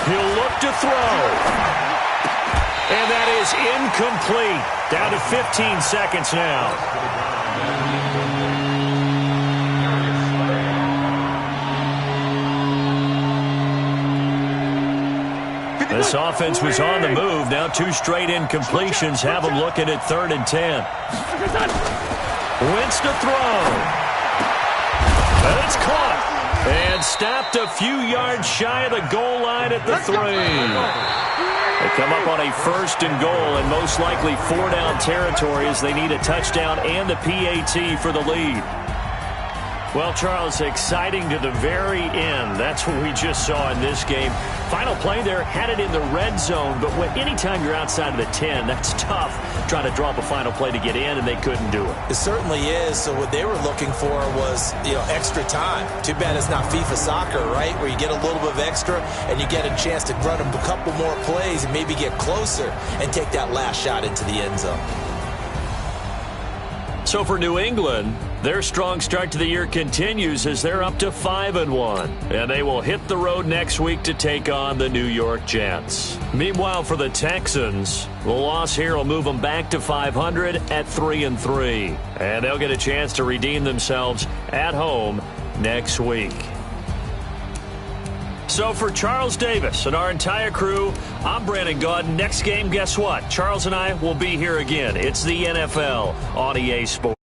[SPEAKER 2] He'll look to throw. And that is incomplete. Down to 15 seconds now. This offense was on the move. Now 2 straight incompletions have them looking at 3rd and 10. Wentz to throw. And it's caught and stopped a few yards shy of the goal line at the 3. They come up on a 1st and goal and most likely 4 down territory as they need a touchdown and the PAT for the lead. Well, Charles, exciting to the very end. That's what we just saw in this game. Final play there, had it in the red zone, but anytime you're outside of the 10, that's tough trying to draw up a final play to get in, and they couldn't do it.
[SPEAKER 4] It certainly is. So what they were looking for was, extra time. Too bad it's not FIFA soccer, right, where you get a little bit of extra and you get a chance to run a couple more plays and maybe get closer and take that last shot into the end zone.
[SPEAKER 2] So for New England, their strong start to the year continues as they're up to 5-1. And they will hit the road next week to take on the New York Jets. Meanwhile, for the Texans, the loss here will move them back to 500 at 3-3. And they'll get a chance to redeem themselves at home next week. So for Charles Davis and our entire crew, I'm Brandon Gaudin. Next game, guess what? Charles and I will be here again. It's the NFL on EA Sports.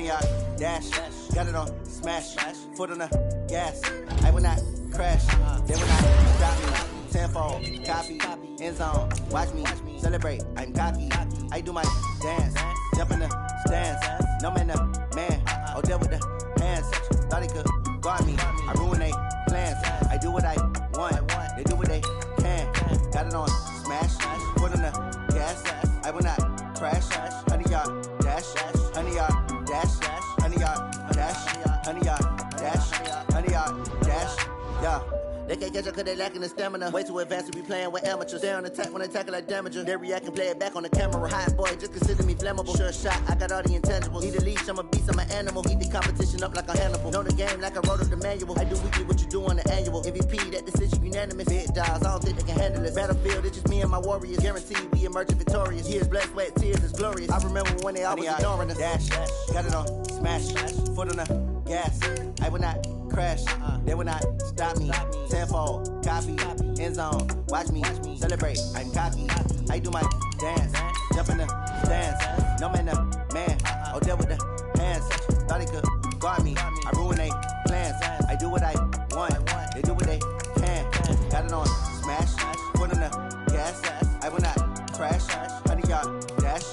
[SPEAKER 7] honey yard, dash, got it on, smash, foot on the gas. I will not crash, they will not stop me. Tenfold, copy, end zone, watch me celebrate. I'm cocky, I do my dance, jump in the stands. No man, the man, oh, deal with the hands. Thought he could guard me, I ruin they plans. I do what I want, they do what they can. Got it on, smash, foot on the gas. I will not crash, honey yard, dash, honey yard, dash, honey yard, dash, honey yard, dash, honey yard, dash, yeah. They can't catch up cause they lacking the stamina. Way too advanced to be playing with amateurs. Stay on attack when they tackle like damager. They react and play it back on the camera. Hot boy, just consider me flammable. Sure shot, I got all the intangibles. Need a leash, I'm a beast, I'm an animal. Heat the competition up like a Hannibal. Know the game like I wrote up the manual. I do weekly what you do on the annual. MVP, that decision unanimous. Big dials, I don't think they can handle it. Battlefield, it's just me and my warriors. Guaranteed we emerging victorious. Years, blood, sweat, tears, it's glorious. I remember when they always ignoring us. Dash, got it on, smash, foot on the gas. I will not crash, they will not stop me. Tenfold, copy, end zone, watch me celebrate. I'm cocky, I do my dance, jump in the stands. No man, the man, oh, deal with the hands. Thought he could guard me, I ruin they plans. I do what I want, they do what they can. Got it on, smash, foot on the gas. I will not crash, honey yard, dash,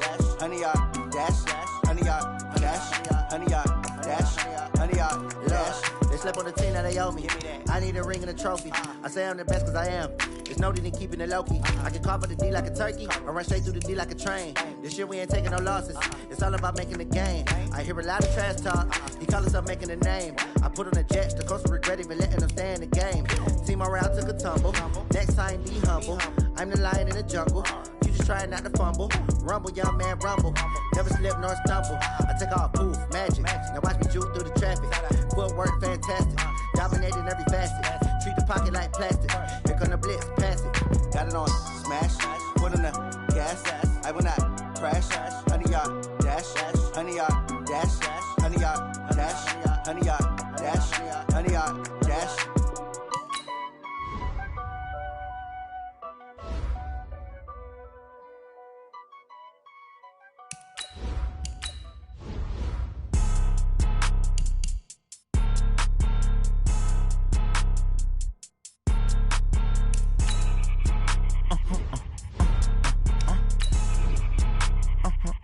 [SPEAKER 7] honey yard, dash, honey yard, dash, honey yard, dash, honey yard, dash. They slept on the team, now they owe me. I need a ring and a trophy. I say I'm the best cause I am. There's no need in keeping it low-key. I can carve up the D like a turkey or run straight through the D like a train. This year we ain't taking no losses. It's all about making the game. I hear a lot of trash talk. He call us up making a name. I put on the Jets. The coach will regret even letting them stay in the game. Team around took a tumble. Next time be humble. I'm the lion in the jungle. You just trying not to fumble. Rumble, young man, rumble. Never slip nor stumble. I take off, poof, magic. Now watch me juke through the traffic. Footwork fantastic. Dominating every facet. Treat the pocket like plastic. Here come the blitz, pass it. Got it on, smash. Foot on the gas. I will not crash. Honey yard, dash. Honey yard, dash. Honey yard, dash. Honey yard, dash. Honey yard, dash.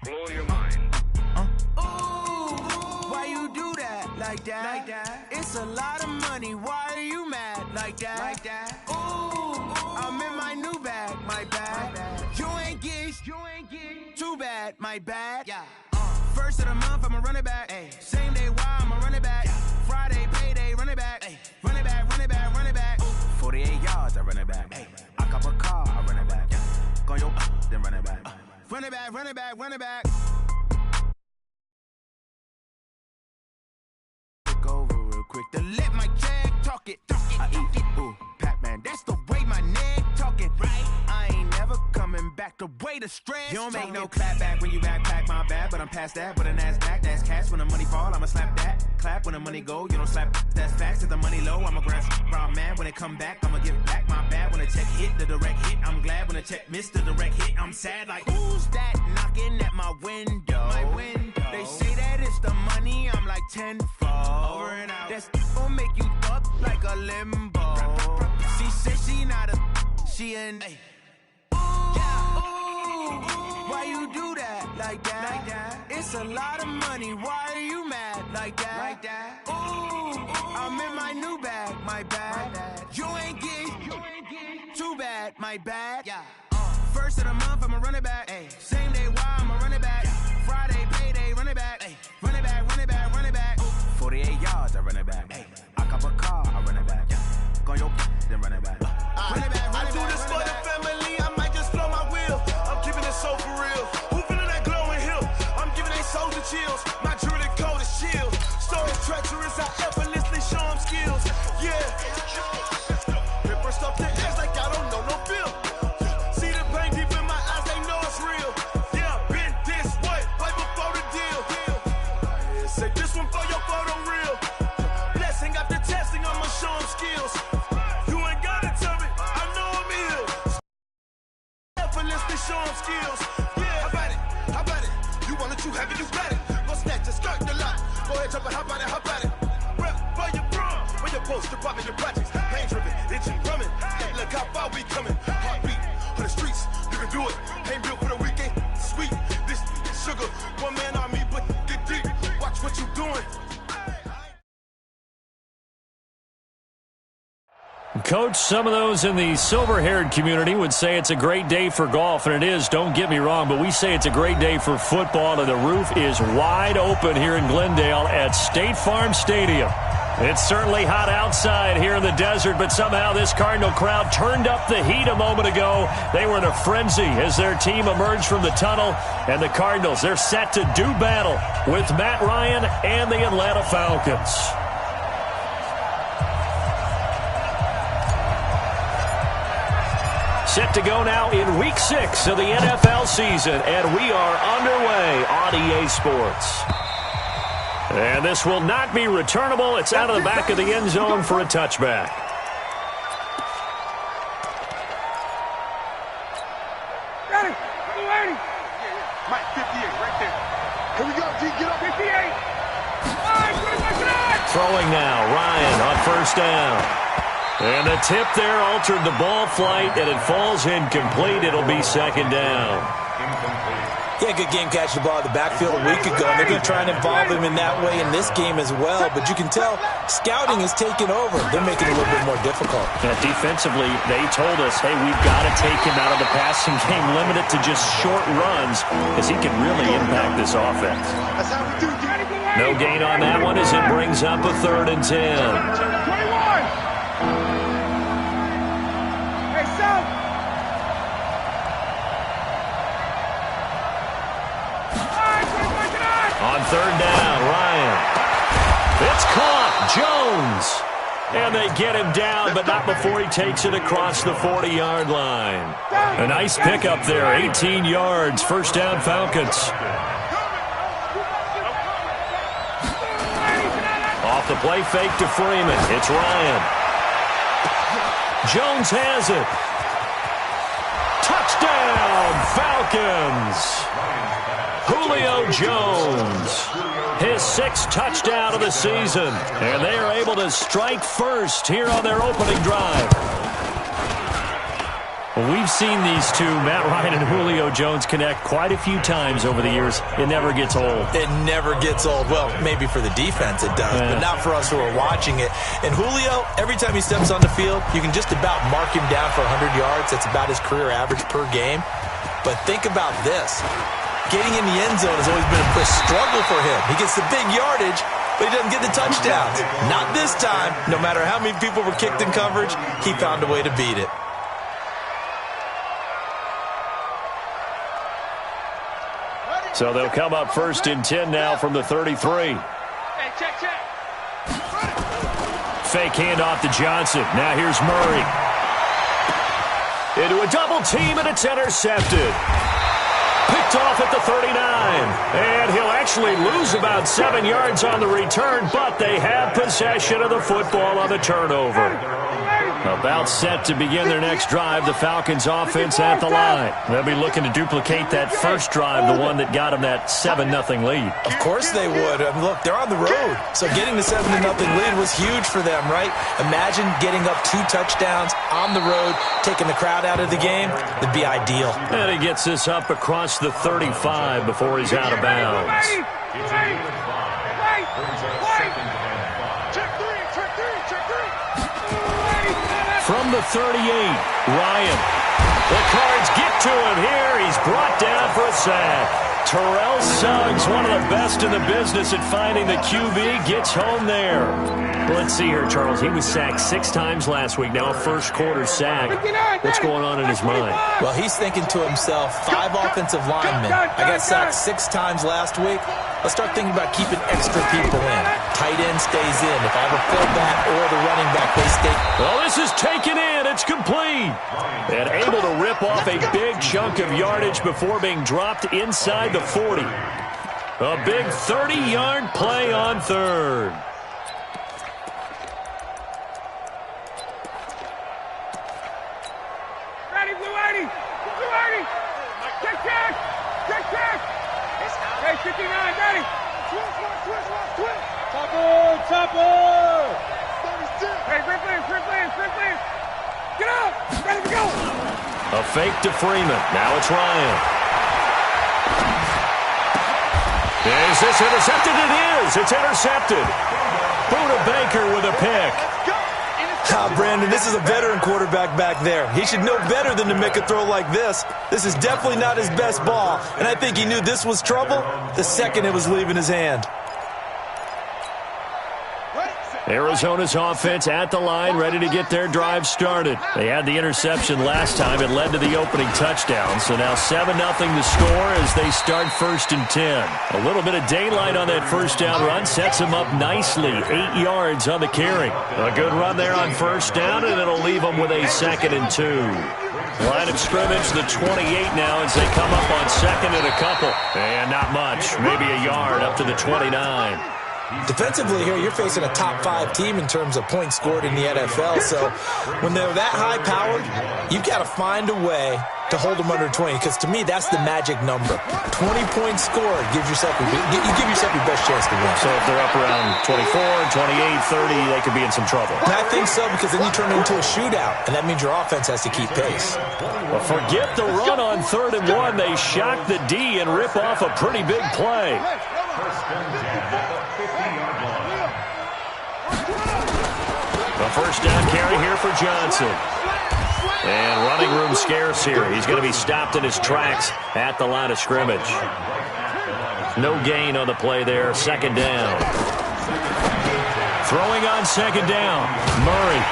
[SPEAKER 6] Blow your mind.
[SPEAKER 8] Why you do that? Like that? It's a lot of money. Why are you mad? Like that? Ooh, I'm in my new bag. My bad. You ain't get too bad. My bad. Yeah. First of the month, I'ma run it back. Ay. Same day, why I'ma run it back. Yeah. Friday, payday, run it back. Ay. Run it back, run it back, run it back. 48 yards, I run it back. Ay. I cop a car, I run it back. Yeah. Go yo, then run it back. Run it back, run it back, run it back. Take over real quick to let my jag talk it. I eat it, ooh, Pac-Man, that's the way my neck talking. Right, I ain't never coming back the way the stress. You don't make no clap back when you backpack, my bad, but I'm past that. With a NASDAQ, that's cash. When the money fall, I'ma slap that. Clap when the money go, you don't slap. That's facts. If the money low, I'ma grab raw man. When it come back, I'ma give back my bad. When the check hit, the direct hit, I'm glad. When the check missed the direct hit, I'm sad. Like, who's that knocking at my window? My window. They say that it's the money, I'm like tenfold. Over and out. That's gon' make you up like a limbo. She said she not a, she an. Ay. Why you do that? Like that? It's a lot of money. Why are you mad? Like that? Ooh, I'm in my new bag. My bad. You ain't get too bad. My bad. Yeah. First of the month, I'ma run it back. Ay. Same day, why I'ma run it back. Yeah. Friday, payday, run it back. Ay. Run it back, run it back, run it back. 48 yards, I run it back. Ay. I cop a car, I run it back. Yeah. Go yo, then run it back. Run it back, run it back. I do this for the family. I might just blow my wheel. I'm keeping it so for real. Who feeling that glowing hill? I'm giving they soldier chills. My jewelry cold as shield. Story treacherous, I effortlessly show them skills. Yeah. Ripper stuff the edge like I don't know no feel. See the pain deep in my eyes, they know it's real. Yeah, been this way, right before the deal. Say this one for your photo real. Blessing after testing, I'ma show them skills. You ain't gotta tell me, I know I'm ill. Effortlessly show them skills. Yeah, how about it? You want it, you have it, you got it. Go snatch a skirt the lot.
[SPEAKER 3] tell me how about it, how about it? Rep for your bro, where your poster popping your projects. Pain driven, engine drumming. Look how far we coming. Heartbeat for the streets, you can do it. Ain't built for the weekend. Sweet, this sugar, one man army, but get deep. Watch what you doing.
[SPEAKER 2] Coach, some of those in the silver-haired community would say it's a great day for golf, and it is, don't get me wrong, but we say it's a great day for football, and the roof is wide open here in Glendale at State Farm Stadium. It's certainly hot outside here in the desert, but somehow this Cardinal crowd turned up the heat a moment ago. They were in a frenzy as their team emerged from the tunnel, and the Cardinals, they're set to do battle with Matt Ryan and the Atlanta Falcons. Set to go now in Week 6 of the NFL season, and we are underway on EA Sports. And this will not be returnable. It's out of the back of the end zone for a touchback.
[SPEAKER 3] Ready? Ready? Mike, 58, right there. Here we go, G, get up. 58.
[SPEAKER 2] Throwing now, Ryan on first down. And the tip there altered the ball flight, and it falls incomplete. It'll be second down.
[SPEAKER 4] Yeah, good game catching the ball at the backfield a week ago. And they're going to try and involve him in that way in this game as well. But you can tell scouting is taking over. They're making it a little bit more difficult.
[SPEAKER 2] Defensively, they told us, hey, we've got to take him out of the passing game, limit it to just short runs, because he can really impact this offense.
[SPEAKER 3] That's how we do it.
[SPEAKER 2] No gain on that one as it brings up a 3rd and 10.
[SPEAKER 3] 21.
[SPEAKER 2] On 3rd down, Ryan. It's caught. Jones. And they get him down, but not before he takes it across the 40-yard line. A nice pickup there, 18 yards. First down, Falcons. Off the play fake to Freeman. It's Ryan. Jones has it. Touchdown, Falcons. Julio Jones, his 6th touchdown of the season, and they are able to strike first here on their opening drive. Well, we've seen these two, Matt Ryan and Julio Jones, connect quite a few times over the years. It never gets old.
[SPEAKER 4] It never gets old. Well, maybe for the defense it does, but not for us who are watching it. And Julio, every time he steps on the field, you can just about mark him down for 100 yards. That's about his career average per game. But think about this. Getting in the end zone has always been a struggle for him. He gets the big yardage, but he doesn't get the touchdowns. Not this time. No matter how many people were kicked in coverage, he found a way to beat it.
[SPEAKER 2] So they'll come up 1st and 10 now from the 33.
[SPEAKER 6] Hey, check.
[SPEAKER 2] Fake handoff to Johnson. Now here's Murray. Into a double team, and it's intercepted. Picked off at the 39. And he'll actually lose about 7 yards on the return, but they have possession of the football on the turnover. About set to begin their next drive, the Falcons offense at the line. They'll be looking to duplicate that first drive, the one that got them that 7-0 lead.
[SPEAKER 4] Of course they would. I mean, look, they're on the road. So getting the 7-0 lead was huge for them, right? Imagine getting up 2 touchdowns on the road, taking the crowd out of the game. It'd be ideal.
[SPEAKER 2] And he gets this up across the 35 before he's out of bounds. From the 38, Ryan. The Cards get to him here. He's brought down for a sack. Terrell Suggs, one of the best in the business at finding the QB, gets home there. Let's see here, Charles. He was sacked 6 times last week. Now a first-quarter sack. What's going on in his mind?
[SPEAKER 4] Well, he's thinking to himself, 5 offensive linemen. I got sacked 6 times last week. Let's start thinking about keeping extra people in. Tight end stays in. If I have a fullback or the running back, they stay.
[SPEAKER 2] Well, this is taken in. It's complete. And able to rip off a big chunk of yardage before being dropped inside the 40. A big 30-yard play on 3rd.
[SPEAKER 3] Ready, Blue 80. Blue 80. Check. Hey, 59, ready. Twist.
[SPEAKER 6] Get up! Ready to go!
[SPEAKER 2] A fake to Freeman. Now it's Ryan. Is this intercepted? It is. It's intercepted. Buda Baker with a pick.
[SPEAKER 4] Brandon, this is a veteran quarterback back there. He should know better than to make a throw like this. This is definitely not his best ball, and I think he knew this was trouble the second it was leaving his hand.
[SPEAKER 2] Arizona's offense at the line, ready to get their drive started. They had the interception last time. It led to the opening touchdown. So now 7-0 to score as they start 1st and 10. A little bit of daylight on that first down run sets them up nicely. 8 yards on the carry. A good run there on first down, and it'll leave them with a 2nd and 2. Line of scrimmage, the 28 now as they come up on 2nd and a couple. And not much, maybe a yard up to the 29.
[SPEAKER 4] Defensively here, you're facing a top 5 team in terms of points scored in the NFL. So when they're that high-powered, you've got to find a way to hold them under 20, because to me, that's the magic number. 20 points scored gives yourself your best chance to win.
[SPEAKER 2] So if they're up around 24, 28, 30, they could be in some trouble.
[SPEAKER 4] And I think so, because then you turn it into a shootout, and that means your offense has to keep pace.
[SPEAKER 2] Well, forget the run on 3rd and 1. They shock the D and rip off a pretty big play. A first down carry here for Johnson. And running room scarce here. He's going to be stopped in his tracks at the line of scrimmage. No gain on the play there. 2nd down. Throwing on 2nd down. Murray.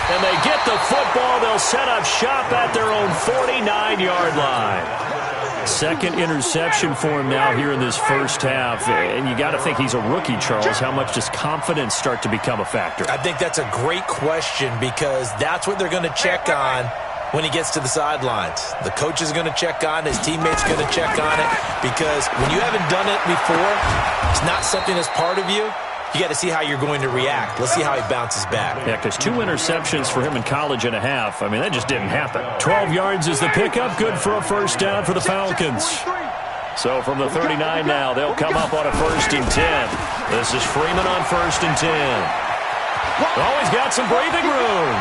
[SPEAKER 2] And they get the football. They'll set up shop at their own 49-yard line. 2nd interception for him now here in this first half. And you got to think he's a rookie, Charles. How much does confidence start to become a factor?
[SPEAKER 4] I think that's a great question, because that's what they're going to check on when he gets to the sidelines. The coach is going to check on it. His teammates are going to check on it, because when you haven't done it before, it's not something that's part of you. You got to see how you're going to react. Let's see how he bounces back.
[SPEAKER 2] Yeah, because 2 interceptions for him in college and a half. I mean, that just didn't happen. 12 yards is the pickup. Good for a first down for the Falcons. So from the 39 now, they'll come up on a 1st and 10. This is Freeman on 1st and 10. Oh, he's got some breathing room.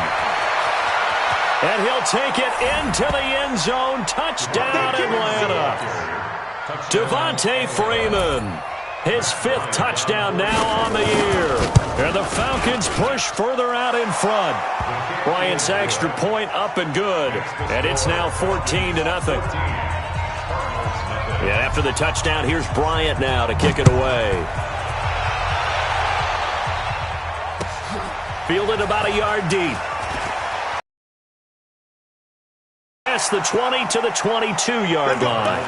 [SPEAKER 2] And he'll take it into the end zone. Touchdown, Atlanta. Devontae Freeman. His 5th touchdown now on the year. And the Falcons push further out in front. Bryant's extra point up and good. And it's now 14-0. And after the touchdown, here's Bryant now to kick it away. Fielded about a yard deep. Past the 20 to the 22-yard line.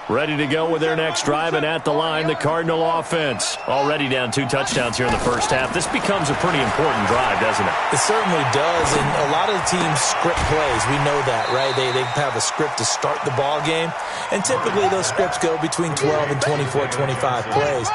[SPEAKER 2] Ready to go with their next drive, and at the line, the Cardinal offense. Already down 2 touchdowns here in the first half. This becomes a pretty important drive, doesn't it?
[SPEAKER 4] It certainly does, and a lot of the teams script plays. We know that, right? They have a script to start the ball game, and typically those scripts go between 12 and 24, 25 plays.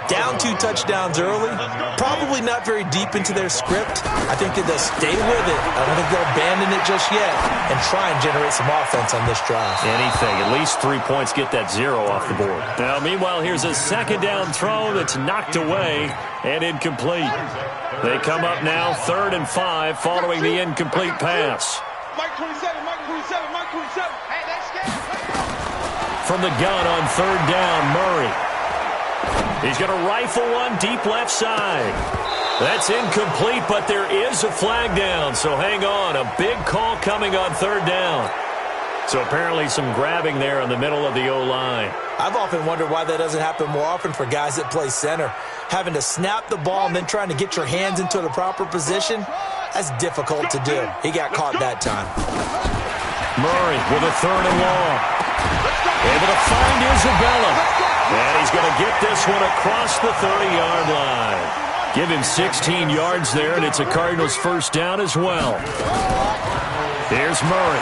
[SPEAKER 4] Down 2 touchdowns early, probably not very deep into their script. I think that they'll stay with it. I don't think they'll abandon it just yet and try and generate some offense on this drive.
[SPEAKER 2] Anything. At least 3 points, get that 0 off the board. Now, meanwhile, here's a 2nd down throw that's knocked away and incomplete. They come up now 3rd and 5 following the incomplete pass.
[SPEAKER 6] Mike 27, Mike 27, Mike 27. Hey, that's scared.
[SPEAKER 2] From the gun on 3rd down, Murray. He's going to rifle one deep left side. That's incomplete, but there is a flag down, so hang on. A big call coming on 3rd down. So apparently some grabbing there in the middle of the O-line.
[SPEAKER 4] I've often wondered why that doesn't happen more often for guys that play center. Having to snap the ball and then trying to get your hands into the proper position, that's difficult to do. He got caught that time.
[SPEAKER 2] Murray with a 3rd and long. Able to find Isabella. And he's going to get this one across the 30-yard line. Give him 16 yards there, and it's a Cardinals first down as well. Here's Murray.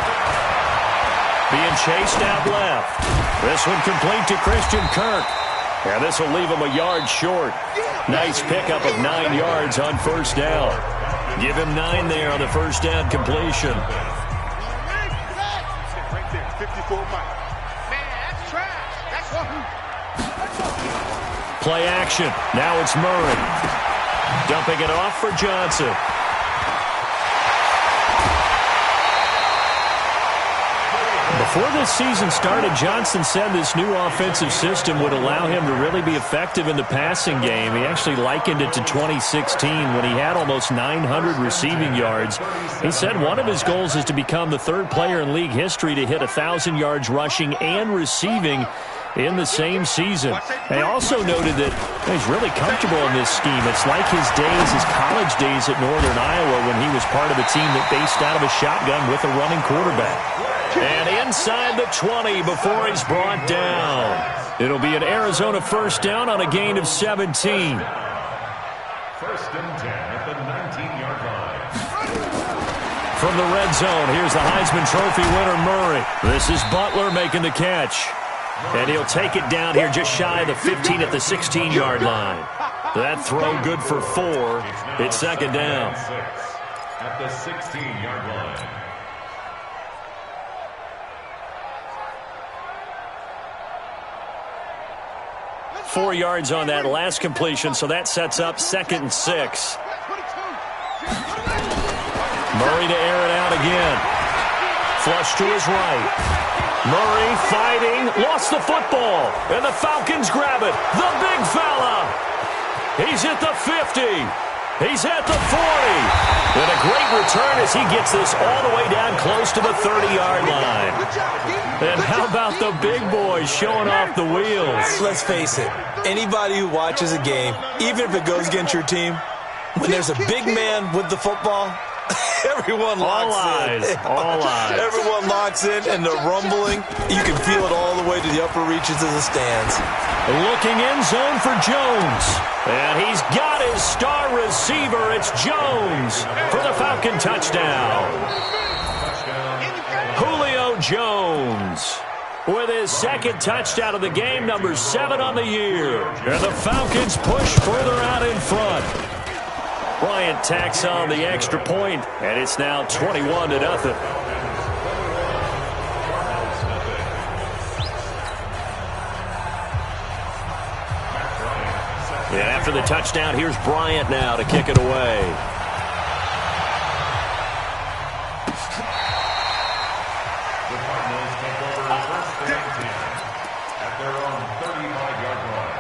[SPEAKER 2] being chased out left. This one complete to Christian Kirk. And this will leave him a yard short. Nice pickup of 9 yards on first down. Give him 9 there on the first down completion.
[SPEAKER 6] Right there, 54 Mike. Man, that's trash. That's what.
[SPEAKER 2] Play action. Now it's Murray. Dumping it off for Johnson. Before this season started, Johnson said this new offensive system would allow him to really be effective in the passing game. He actually likened it to 2016 when he had almost 900 receiving yards. He said one of his goals is to become the 3rd player in league history to hit 1,000 yards rushing and receiving in the same season. They also noted that he's really comfortable in this scheme. It's like his college days at Northern Iowa when he was part of a team that based out of a shotgun with a running quarterback. And inside the 20 before he's brought down. It'll be an Arizona first down on a gain of 17.
[SPEAKER 5] First and 10 at the 19-yard line.
[SPEAKER 2] From the red zone, here's the Heisman Trophy winner, Murray. This is Butler making the catch. And he'll take it down here just shy of the 15 at the 16-yard line. That throw good for 4. It's second down.
[SPEAKER 5] At the 16-yard line.
[SPEAKER 2] 4 yards on that last completion, so that sets up 2nd and 6. Murray to air it out again. Flush to his right. Murray fighting, lost the football, and the Falcons grab it. The big fella. He's at the 50. He's at the 40. And a great return as he gets this all the way down close to the 30-yard line. And how about the big boys showing off the wheels?
[SPEAKER 4] Let's face it, anybody who watches a game, even if it goes against your team, when there's a big man with the football, everyone locks in.
[SPEAKER 2] All eyes.
[SPEAKER 4] Everyone locks in, and the rumbling, you can feel it all the way to the upper reaches of the stands.
[SPEAKER 2] Looking in zone for Jones. And he's got his star receiver. It's Jones for the Falcon touchdown. Julio Jones with his 2nd touchdown of the game, number 7 on the year. And the Falcons push further out in front. Bryant tacks on the extra point, and it's now 21-0. And after the touchdown, here's Bryant now to kick it away.
[SPEAKER 5] The Cardinals take over first and 10 at their own 35-yard line.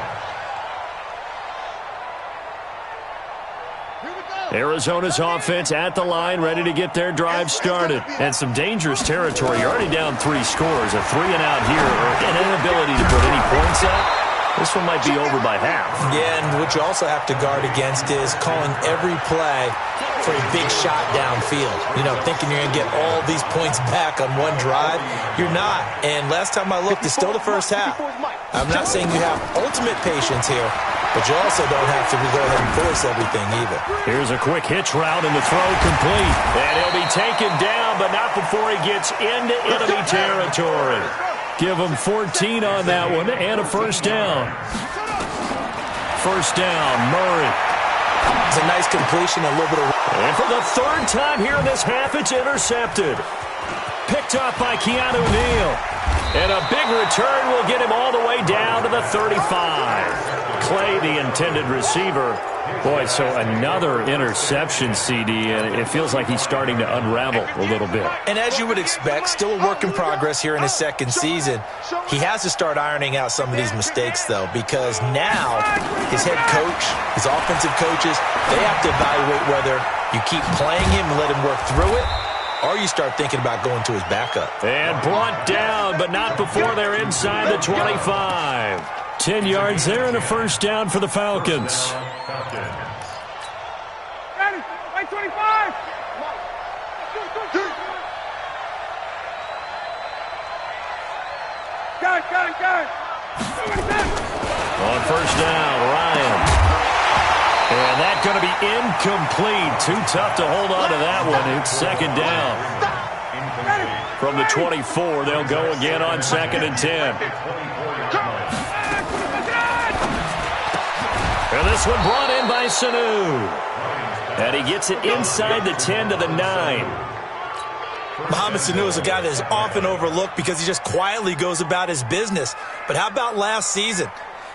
[SPEAKER 2] Arizona's offense at the line, ready to get their drive started. And some dangerous territory. You're already down 3 scores. A 3-and-out here, or an inability to put any points up. This one might be over by half.
[SPEAKER 4] Yeah, and what you also have to guard against is calling every play for a big shot downfield. You know, thinking you're going to get all these points back on one drive. You're not. And last time I looked, it's still the first half. I'm not saying you have ultimate patience here, but you also don't have to go ahead and force everything either.
[SPEAKER 2] Here's a quick hitch route, and the throw complete. And he'll be taken down, but not before he gets into enemy territory. Give him 14 on that one and a first down. First down, Murray.
[SPEAKER 4] It's a nice completion, a little bit of...
[SPEAKER 2] And for the 3rd time here in this half, it's intercepted. Picked up by Keanu Neal. And a big return will get him all the way down to the 35. Clay, the intended receiver. Boy, so another interception, CD, and it feels like he's starting to unravel a little bit.
[SPEAKER 4] And as you would expect, still a work in progress here in his 2nd season. He has to start ironing out some of these mistakes, though, because now his head coach, his offensive coaches, they have to evaluate whether you keep playing him and let him work through it, or you start thinking about going to his backup.
[SPEAKER 2] And brought down, but not before they're inside the 25. 10 yards there and a first down for the Falcons.
[SPEAKER 6] Ready, right 25. Got it.
[SPEAKER 2] On first down, Ryan. And that's going to be incomplete. Too tough to hold on to that one. It's second down. From the 24, they'll go again on 2nd and 10. And this one brought in by Sanu. And he gets it inside the 10 to the 9.
[SPEAKER 4] Mohamed Sanu is a guy that is often overlooked because he just quietly goes about his business. But how about last season?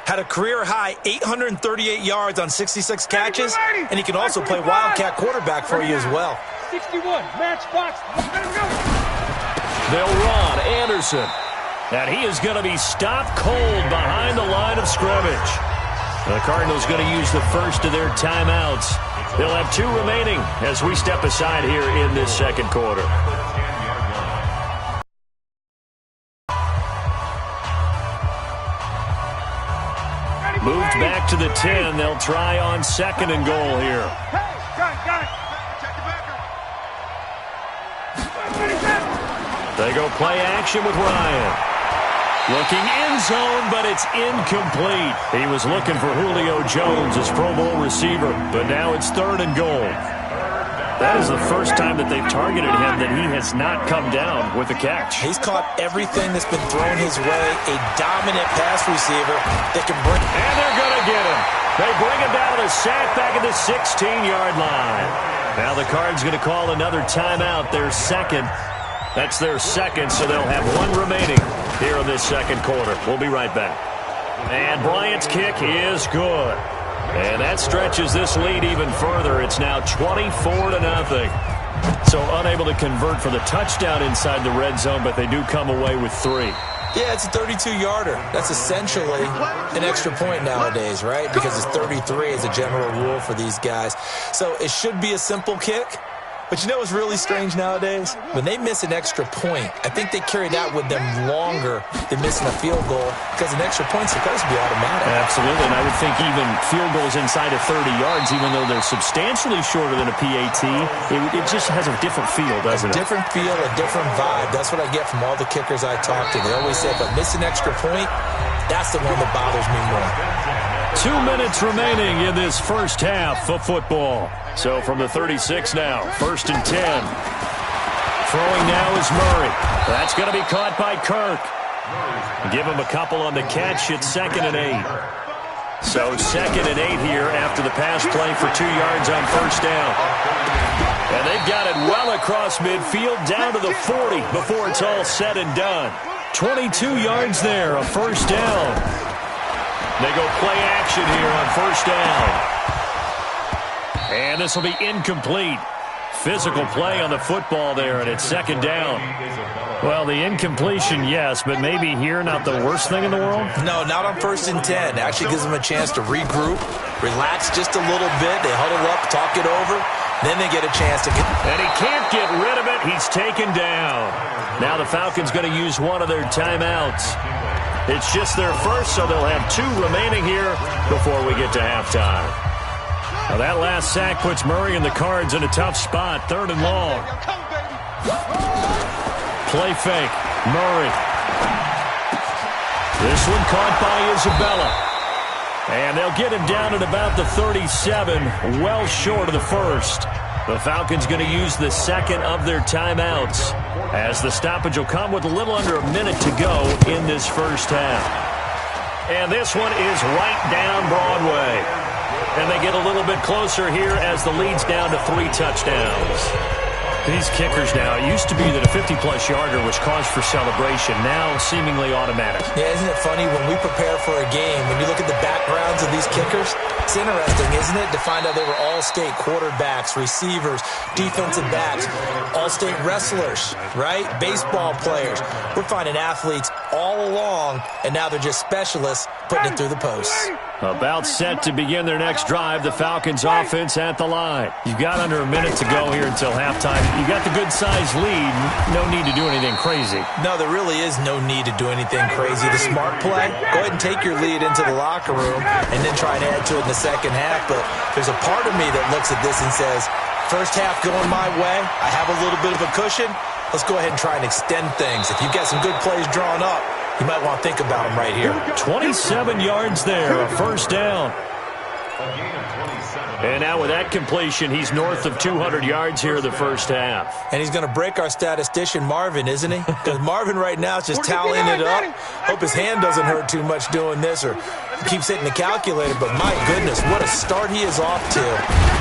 [SPEAKER 4] Had a career-high 838 yards on 66 catches, and he can also play Wildcat quarterback for you as well.
[SPEAKER 6] 61, match box.
[SPEAKER 2] They'll run Anderson. And he is going to be stopped cold behind the line of scrimmage. The Cardinals going to use the first of their timeouts. They'll have 2 remaining as we step aside here in this second quarter. Moved back to the 10. They'll try on 2nd and goal here. They go play action with Ryan. Looking end zone, but it's incomplete. He was looking for Julio Jones, his Pro Bowl receiver, but now it's 3rd and goal. That is the first time that they've targeted him that he has not come down with a catch.
[SPEAKER 4] He's caught everything that's been thrown his way, a dominant pass receiver that can bring...
[SPEAKER 2] And they're going to get him. They bring him down to the sack back at the 16-yard line. Now the Cards going to call another timeout, their second. That's their second, so they'll have 1 remaining here in this second quarter. We'll be right back. And Bryant's kick is good. And that stretches this lead even further. It's now 24-0. So unable to convert for the touchdown inside the red zone, but they do come away with 3.
[SPEAKER 4] Yeah, it's a 32-yarder. That's essentially an extra point nowadays, right? Because it's 33 as a general rule for these guys. So it should be a simple kick. But you know what's really strange nowadays? When they miss an extra point, I think they carry that with them longer than missing a field goal because an extra point's supposed to be automatic.
[SPEAKER 2] Absolutely, and I would think even field goals inside of 30 yards, even though they're substantially shorter than a PAT, it just has a different feel, doesn't it?
[SPEAKER 4] A different feel, a different vibe. That's what I get from all the kickers I talk to. They always say, if I miss an extra point, that's the one that bothers me more.
[SPEAKER 2] 2 minutes remaining in this first half of football. So from the 36 now, 1st and 10. Throwing now is Murray. That's going to be caught by Kirk. Give him a couple on the catch. It's 2nd and 8. So 2nd and 8 here after the pass play for 2 yards on 1st down. And they've got it well across midfield down to the 40 before it's all said and done. 22 yards there, a 1st down. They go play action here on 1st down. And this will be incomplete. Physical play on the football there, and it's 2nd down. Well, the incompletion, yes, but maybe here not the worst thing in the world?
[SPEAKER 4] No, not on 1st and 10. It actually gives them a chance to regroup, relax just a little bit. They huddle up, talk it over, then they get a chance to get...
[SPEAKER 2] And he can't get rid of it. He's taken down. Now the Falcons going to use one of their timeouts. It's just their first, so they'll have 2 remaining here before we get to halftime. Now that last sack puts Murray and the Cards in a tough spot. 3rd and long. Play fake. Murray. This one caught by Isabella. And they'll get him down at about the 37, well short of the 1st. The Falcons going to use the 2nd of their timeouts, as the stoppage will come with a little under a minute to go in this first half. And this one is right down Broadway. And they get a little bit closer here as the lead's down to 3 touchdowns. These kickers now, it used to be that a 50-plus yarder was cause for celebration, now seemingly automatic.
[SPEAKER 4] Yeah, isn't it funny when we prepare for a game, when you look at the backgrounds of these kickers, it's interesting, isn't it, to find out they were all-state quarterbacks, receivers, defensive backs, all-state wrestlers, right? Baseball players. We're finding athletes all along, and now they're just specialists putting it through the posts.
[SPEAKER 2] About set to begin their next drive, the Falcons offense at the line. You've got under a minute to go here until halftime. You got the good-sized lead. No need to do anything crazy.
[SPEAKER 4] No, there really is no need to do anything crazy. The smart play, go ahead and take your lead into the locker room and then try and add to it in the second half. But there's a part of me that looks at this and says, first half going my way, I have a little bit of a cushion. Let's go ahead and try and extend things. If you've got some good plays drawn up, you might want to think about them right here.
[SPEAKER 2] 27 yards there, a 1st down. And now with that completion, he's north of 200 yards here in the first half.
[SPEAKER 4] And he's going to break our statistician, Marvin, isn't he? Because Marvin right now is just tallying it up. Hope his hand doesn't hurt too much doing this or keeps hitting the calculator. But my goodness, what a start he is off to.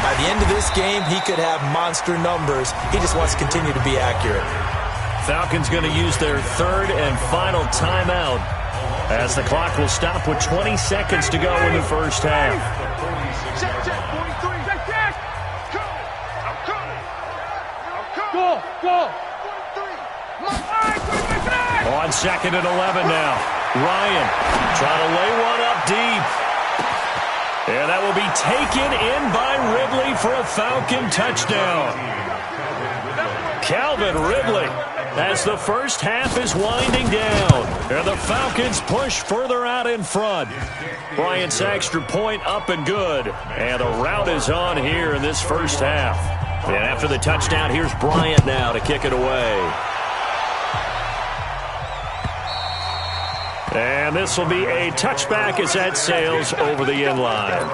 [SPEAKER 4] By the end of this game, he could have monster numbers. He just wants to continue to be accurate.
[SPEAKER 2] Falcons going to use their third and final timeout as the clock will stop with 20 seconds to go in the first half.
[SPEAKER 6] Check, 43. Check. I'm coming. Go. 43.
[SPEAKER 2] On 2nd and 11 now. Ryan trying to lay one up deep. And that will be taken in by Ridley for a Falcon touchdown. Calvin Ridley as the first half is winding down. And the Falcons push further out in front. Bryant's extra point up and good. And the rout is on here in this first half. And after the touchdown, here's Bryant now to kick it away. And this will be a touchback as that sails over the end line.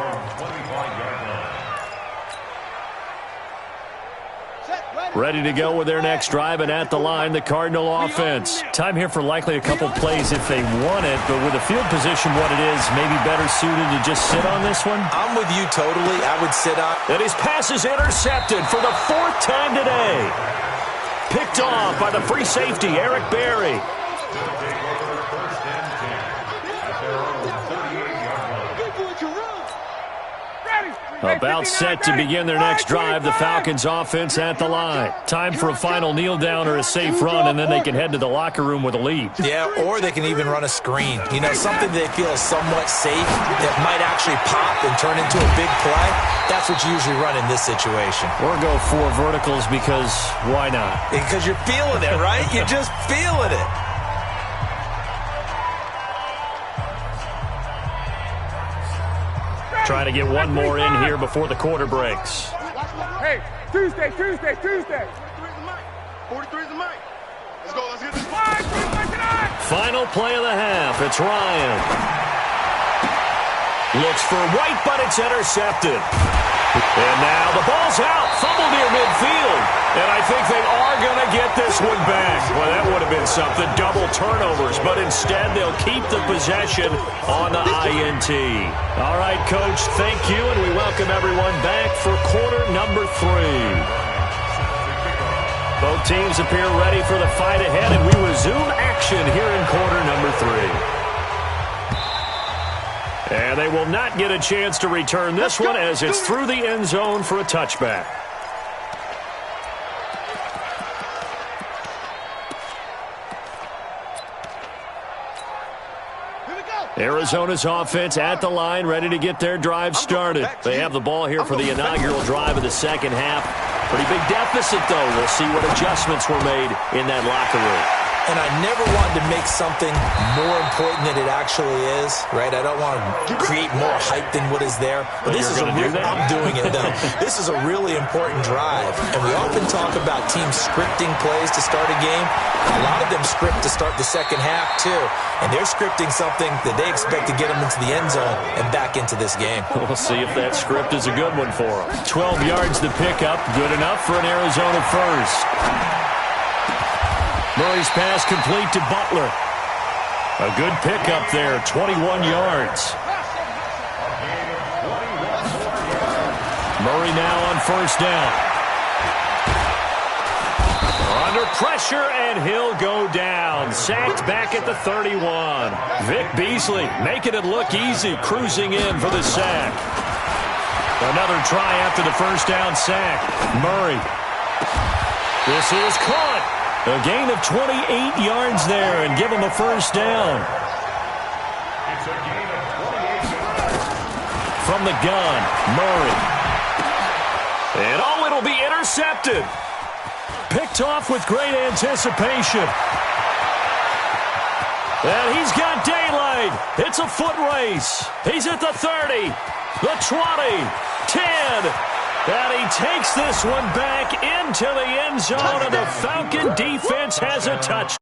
[SPEAKER 2] Ready to go with their next drive, and at the line, the Cardinal offense. Time here for likely a couple plays if they want it, but with the field position what it is, maybe better suited to just sit on this one?
[SPEAKER 4] I'm with you totally. I would sit on.
[SPEAKER 2] And his pass is intercepted for the 4th time today. Picked off by the free safety, Eric Berry. About set to begin their next drive, the Falcons offense at the line. Time for a final kneel down or a safe run, and then they can head to the locker room with a lead.
[SPEAKER 4] Yeah, or they can even run a screen. You know, something they feel is somewhat safe that might actually pop and turn into a big play. That's what you usually run in this situation.
[SPEAKER 2] Or go 4 verticals because why not?
[SPEAKER 4] Because you're feeling it, right? You're just feeling it.
[SPEAKER 2] Trying to get one more in here before the quarter breaks.
[SPEAKER 6] Hey, Tuesday. 43 is the mic. Let's go. Let's get this.
[SPEAKER 2] Final play of the half. It's Ryan. Looks for White, but it's intercepted. And now the ball's out. Fumble near midfield. And I think they are going to get this one back. Well, that would have been something. Double turnovers. But instead, they'll keep the possession on the INT. All right, Coach, thank you. And we welcome everyone back for quarter number 3. Both teams appear ready for the fight ahead. And we resume action here in quarter number 3. And they will not get a chance to return this one as it's through the end zone for a touchback. Arizona's offense at the line, ready to get their drive started. They have the ball here for the inaugural drive of the second half. Pretty big deficit, though. We'll see what adjustments were made in that locker room.
[SPEAKER 4] And I never wanted to make something more important than it actually is, right? I don't want to create more hype than what is there. But this is I'm doing it, though. This is a really important drive. And we often talk about teams scripting plays to start a game. A lot of them script to start the second half, too. And they're scripting something that they expect to get them into the end zone and back into this game.
[SPEAKER 2] We'll see if that script is a good one for them. 12 yards to pick up. Good enough for an Arizona first. Murray's pass complete to Butler. A good pickup there, 21 yards. Murray now on first down. Under pressure, and he'll go down. Sacked back at the 31. Vic Beasley making it look easy, cruising in for the sack. Another try after the first down sack. Murray. This is caught. A gain of 28 yards there and give him a first down.
[SPEAKER 5] It's a gain of 28 yards.
[SPEAKER 2] From the gun, Murray. And it'll be intercepted. Picked off with great anticipation. And he's got daylight. It's a foot race. He's at the 30, the 20, 10. And he takes this one back into the end zone, and the Falcon defense has a touchdown.